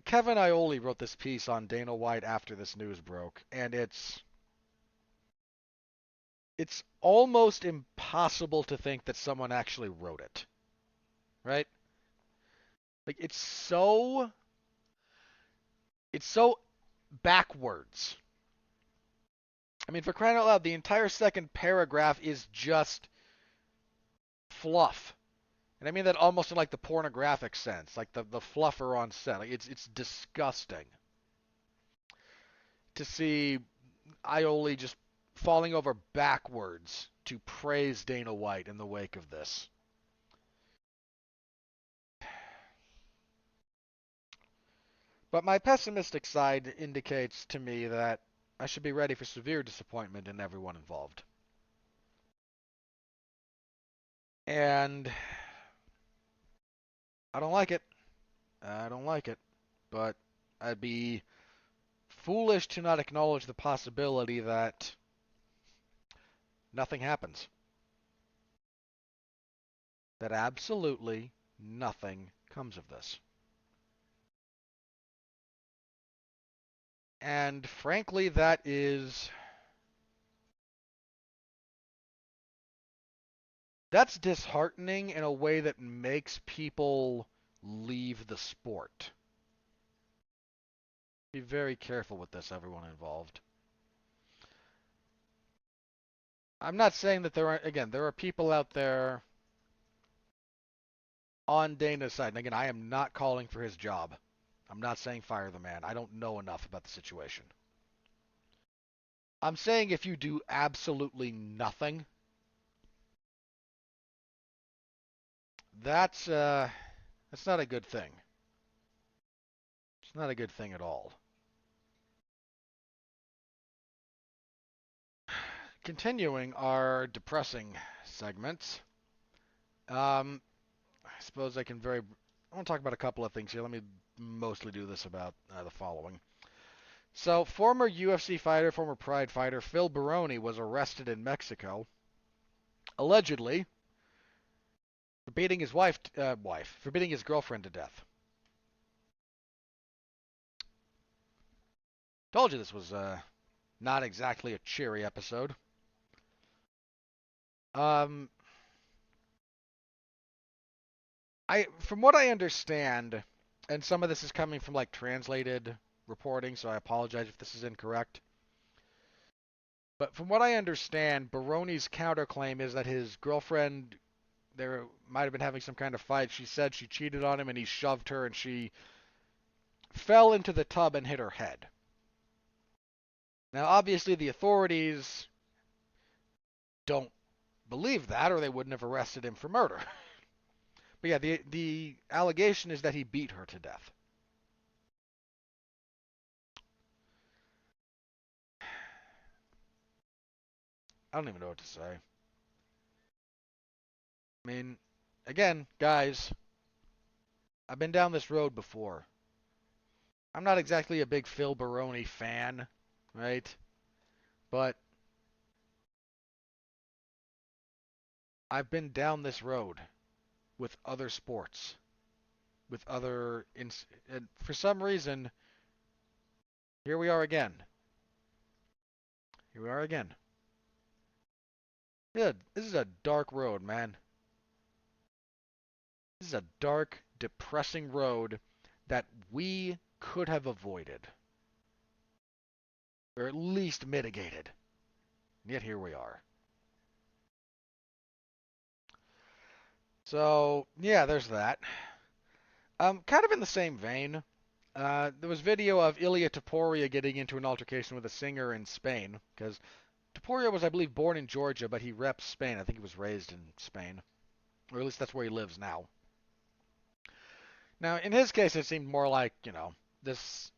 Kevin Ioli wrote this piece on Dana White after this news broke, and it's almost impossible to think that someone actually wrote it, right? Like it's so backwards. I mean, for crying out loud, the entire second paragraph is just fluff. And I mean that almost in like the pornographic sense, like the fluffer on set. Like it's disgusting to see Ioli just falling over backwards to praise Dana White in the wake of this. But my pessimistic side indicates to me that I should be ready for severe disappointment in everyone involved. And I don't like it. I don't like it. But I'd be foolish to not acknowledge the possibility that nothing happens. That absolutely nothing comes of this. And frankly, that's disheartening in a way that makes people leave the sport. Be very careful with this, everyone involved. I'm not saying that there are people out there on Dana's side. And again, I am not calling for his job. I'm not saying fire the man. I don't know enough about the situation. I'm saying if you do absolutely nothing, that's not a good thing. It's not a good thing at all. Continuing our depressing segments, I suppose I want to talk about a couple of things here. Let me mostly do this about the following. So, former UFC fighter, former Pride fighter Phil Baroni was arrested in Mexico, allegedly for beating his for beating his girlfriend to death. Told you this was not exactly a cheery episode. Um, from what I understand, and some of this is coming from like translated reporting, so I apologize if this is incorrect. But from what I understand, Baroni's counterclaim is that his girlfriend, there might have been having some kind of fight. She said she cheated on him and he shoved her and she fell into the tub and hit her head. Now, obviously, the authorities don't believe that or they wouldn't have arrested him for murder. But yeah, the allegation is that he beat her to death. I don't even know what to say. I mean, again, guys, I've been down this road before. I'm not exactly a big Phil Baroni fan, right? But I've been down this road with other sports, with and for some reason, here we are again. Here we are again. Yeah, this is a dark road, man. This is a dark, depressing road that we could have avoided. Or at least mitigated. And yet here we are. So, yeah, there's that. Kind of in the same vein, there was video of Ilia Topuria getting into an altercation with a singer in Spain, because Topuria was, I believe, born in Georgia, but he reps Spain. I think he was raised in Spain, or at least that's where he lives now. Now, in his case, it seemed more like, this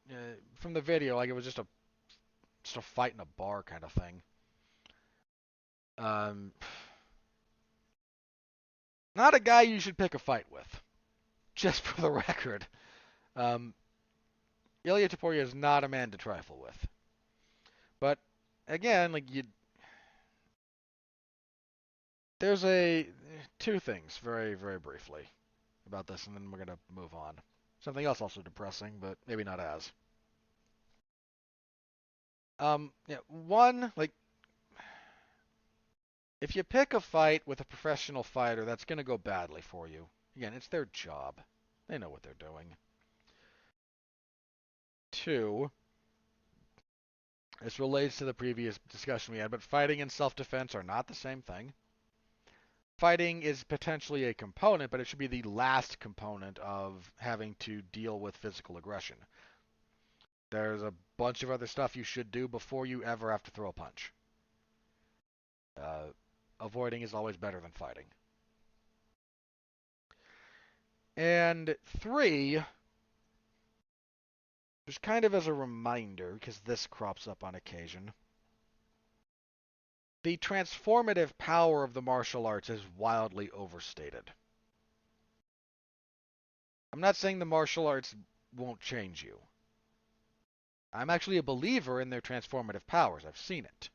from the video, like it was just a fight in a bar kind of thing. Um, Not a guy you should pick a fight with, just for the record. Um, Ilia Topuria is not a man to trifle with. But again, there's two things very, very briefly about this, and then we're gonna move on. Something else also depressing, but maybe not as. One, if you pick a fight with a professional fighter, that's gonna go badly for you. Again, it's their job. They know what they're doing. Two, this relates to the previous discussion we had, but fighting and self-defense are not the same thing. Fighting is potentially a component, but it should be the last component of having to deal with physical aggression. There's a bunch of other stuff you should do before you ever have to throw a punch. Avoiding is always better than fighting. And three, just kind of as a reminder, because this crops up on occasion, the transformative power of the martial arts is wildly overstated. I'm not saying the martial arts won't change you. I'm actually a believer in their transformative powers. I've seen it.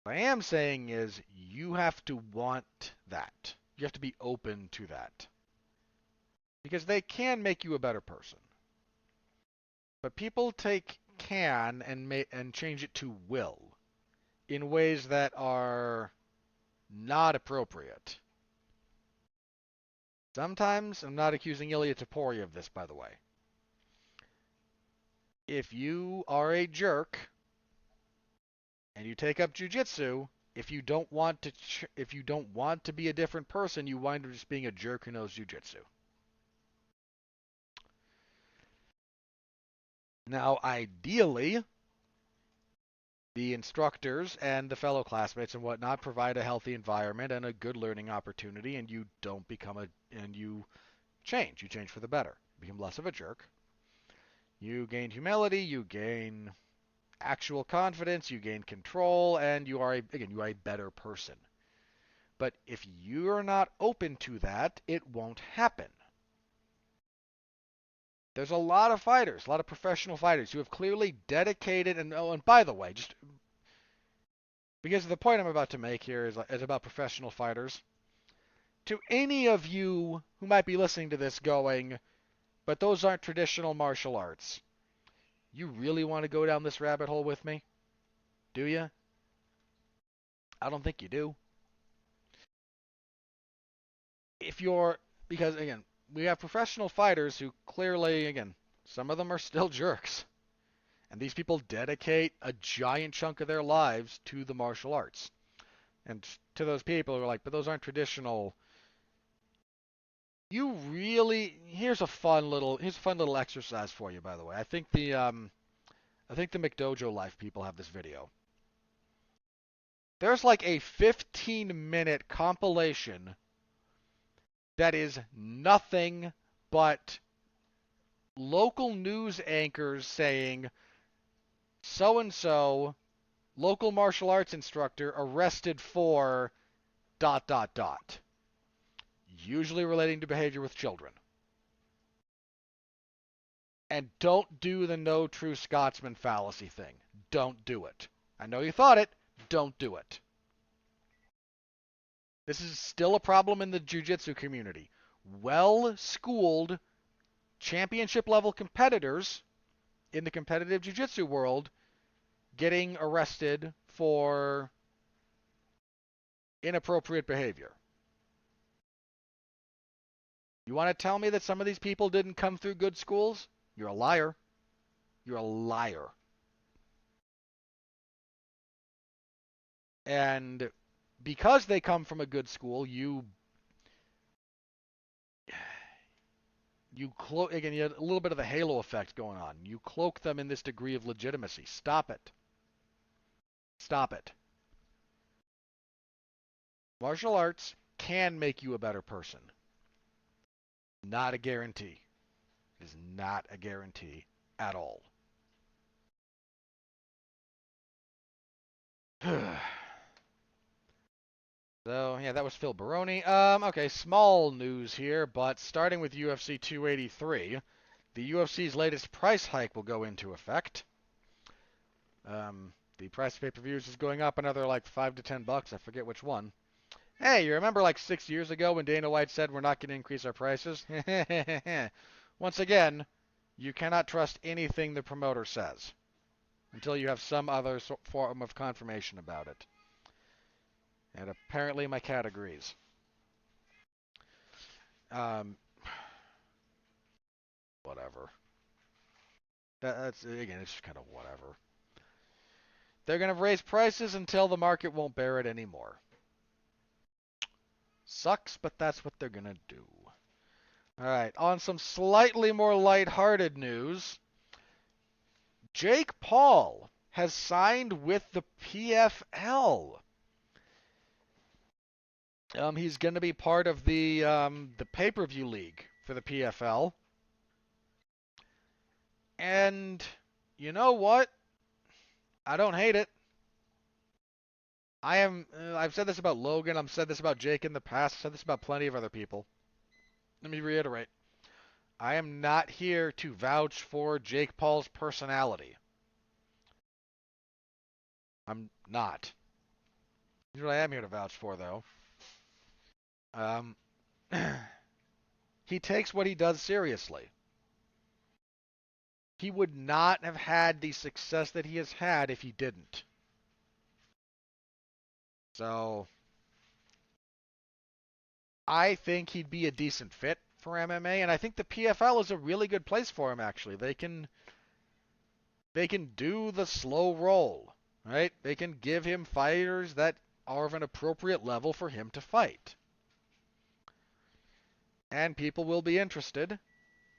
What I am saying is you have to want that. You have to be open to that. Because they can make you a better person. But people take can and change it to will in ways that are not appropriate. Sometimes, I'm not accusing Ilia Topuria of this, by the way. If you are a jerk and you take up jujitsu, if you don't want to be a different person, you wind up just being a jerk who knows jujitsu. Now, ideally, the instructors and the fellow classmates and whatnot provide a healthy environment and a good learning opportunity, and you don't and you change. You change for the better. You become less of a jerk. You gain humility, you gain actual confidence, you gain control, and you are a better person. But if you're not open to that, it won't happen. There's a lot of fighters, a lot of professional fighters who have clearly dedicated, and by the way, just because the point I'm about to make here is about professional fighters. To any of you who might be listening to this going, but those aren't traditional martial arts, you really want to go down this rabbit hole with me? Do you? I don't think you do. Because again, we have professional fighters who clearly, again, some of them are still jerks. And these people dedicate a giant chunk of their lives to the martial arts. And to those people who are like, but those aren't traditional. Here's a fun little exercise for you, by the way. I think the McDojo Life people have this video. There's like a 15-minute compilation that is nothing but local news anchors saying so-and-so local martial arts instructor arrested for ... usually relating to behavior with children. And don't do the no true Scotsman fallacy thing. Don't do it. I know you thought it. Don't do it. This is still a problem in the jiu-jitsu community. Well-schooled championship-level competitors in the competitive jiu-jitsu world getting arrested for inappropriate behavior. You want to tell me that some of these people didn't come through good schools? You're a liar. You're a liar. And because they come from a good school, you cloak, again, you have a little bit of the halo effect going on. You cloak them in this degree of legitimacy. Stop it. Stop it. Martial arts can make you a better person. Not a guarantee. It is not a guarantee at all. So, yeah, that was Phil Baroni. Okay, small news here, but starting with UFC 283, the UFC's latest price hike will go into effect. The price of pay-per-views is going up another like $5 to $10. I forget which one. Hey, you remember like 6 years ago when Dana White said we're not going to increase our prices? Once again, you cannot trust anything the promoter says until you have some other form of confirmation about it. And apparently my cat agrees. Whatever. That's, again, it's just kind of whatever. They're going to raise prices until the market won't bear it anymore. Sucks, but that's what they're going to do. All right, on some slightly more lighthearted news, Jake Paul has signed with the PFL. He's going to be part of the pay-per-view league for the PFL. And you know what? I don't hate it. I've said this about Logan. I've said this about Jake in the past. I've said this about plenty of other people. Let me reiterate. I am not here to vouch for Jake Paul's personality. I'm not. Here's what I am here to vouch for, though. He takes what he does seriously. He would not have had the success that he has had if he didn't. So, I think he'd be a decent fit for MMA, and I think the PFL is a really good place for him, actually. They can do the slow roll, right? They can give him fighters that are of an appropriate level for him to fight. And people will be interested.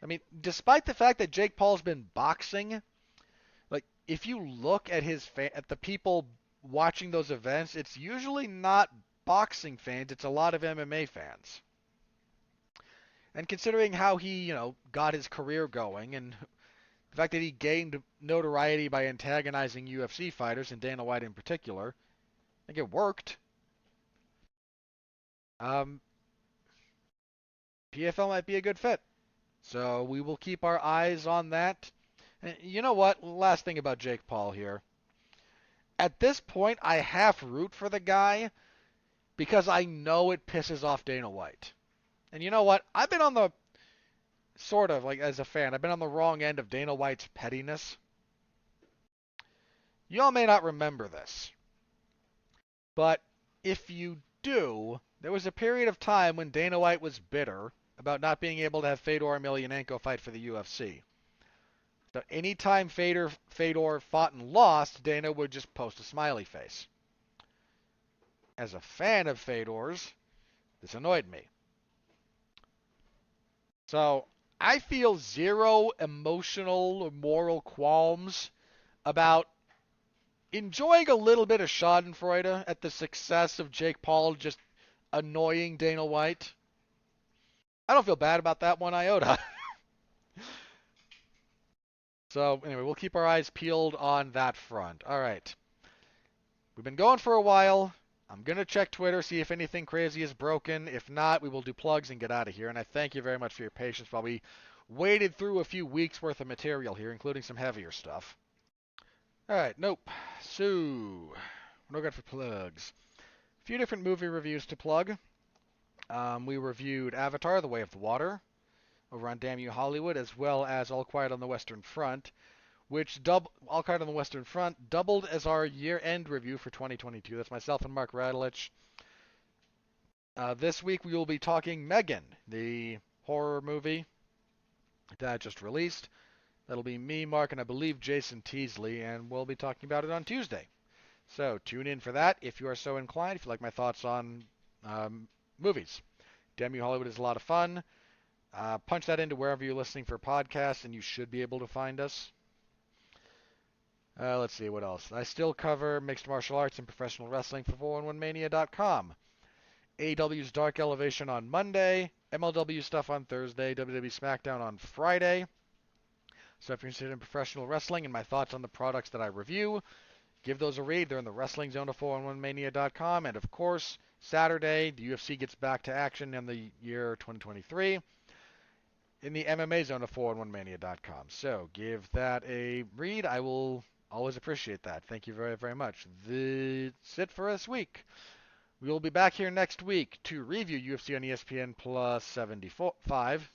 I mean, despite the fact that Jake Paul's been boxing, like if you look at at the people watching those events, it's usually not boxing fans, it's a lot of MMA fans. And considering how he, got his career going and the fact that he gained notoriety by antagonizing UFC fighters and Dana White in particular, I think it worked. PFL might be a good fit. So we will keep our eyes on that. And you know what? Last thing about Jake Paul here. At this point, I half root for the guy because I know it pisses off Dana White. And you know what? I've been on the, sort of, like as a fan, I've been on the wrong end of Dana White's pettiness. Y'all may not remember this. But if you do, there was a period of time when Dana White was bitter about not being able to have Fedor Emelianenko fight for the UFC. So anytime Fedor fought and lost, Dana would just post a smiley face. As a fan of Fedor's, this annoyed me. So I feel zero emotional or moral qualms about enjoying a little bit of schadenfreude at the success of Jake Paul just annoying Dana White. I don't feel bad about that one iota. So anyway, we'll keep our eyes peeled on that front. All right. We've been going for a while. I'm going to check Twitter, see if anything crazy is broken. If not, we will do plugs and get out of here. And I thank you very much for your patience while we waded through a few weeks' worth of material here, including some heavier stuff. All right, nope. So, what do I got for plugs? A few different movie reviews to plug. We reviewed Avatar, The Way of the Water, over on Damn You Hollywood, as well as All Quiet on the Western Front, which All Quiet on the Western Front doubled as our year-end review for 2022. That's myself and Mark Radulich. This week we will be talking Megan, the horror movie that just released. That'll be me, Mark, and I believe Jason Teasley, and we'll be talking about it on Tuesday. So tune in for that if you are so inclined, if you like my thoughts on movies. Damn You Hollywood is a lot of fun. Punch that into wherever you're listening for podcasts, and you should be able to find us. Let's see, what else? I still cover mixed martial arts and professional wrestling for 411mania.com. AEW's Dark Elevation on Monday, MLW stuff on Thursday, WWE SmackDown on Friday. So if you're interested in professional wrestling and my thoughts on the products that I review, give those a read. They're in the wrestling zone of 411mania.com. And of course, Saturday, the UFC gets back to action in the year 2023 in the MMA zone of 411mania.com. So give that a read. I will always appreciate that. Thank you very, very much. That's it for this week. We will be back here next week to review UFC on ESPN Plus 75,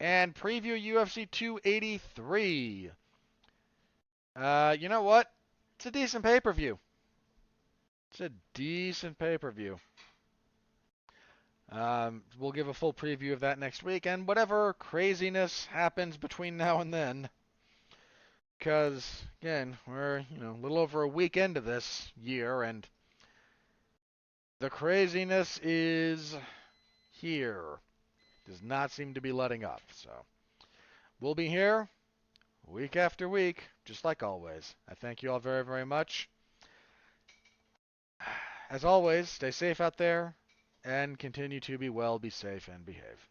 and preview UFC 283. You know what? It's a decent pay-per-view. It's a decent pay-per-view. We'll give a full preview of that next week, and whatever craziness happens between now and then, because, again, we're, a little over a week into this year, and the craziness is here. Does not seem to be letting up, so we'll be here week after week, just like always. I thank you all very, very much. As always, stay safe out there, and continue to be well, be safe, and behave.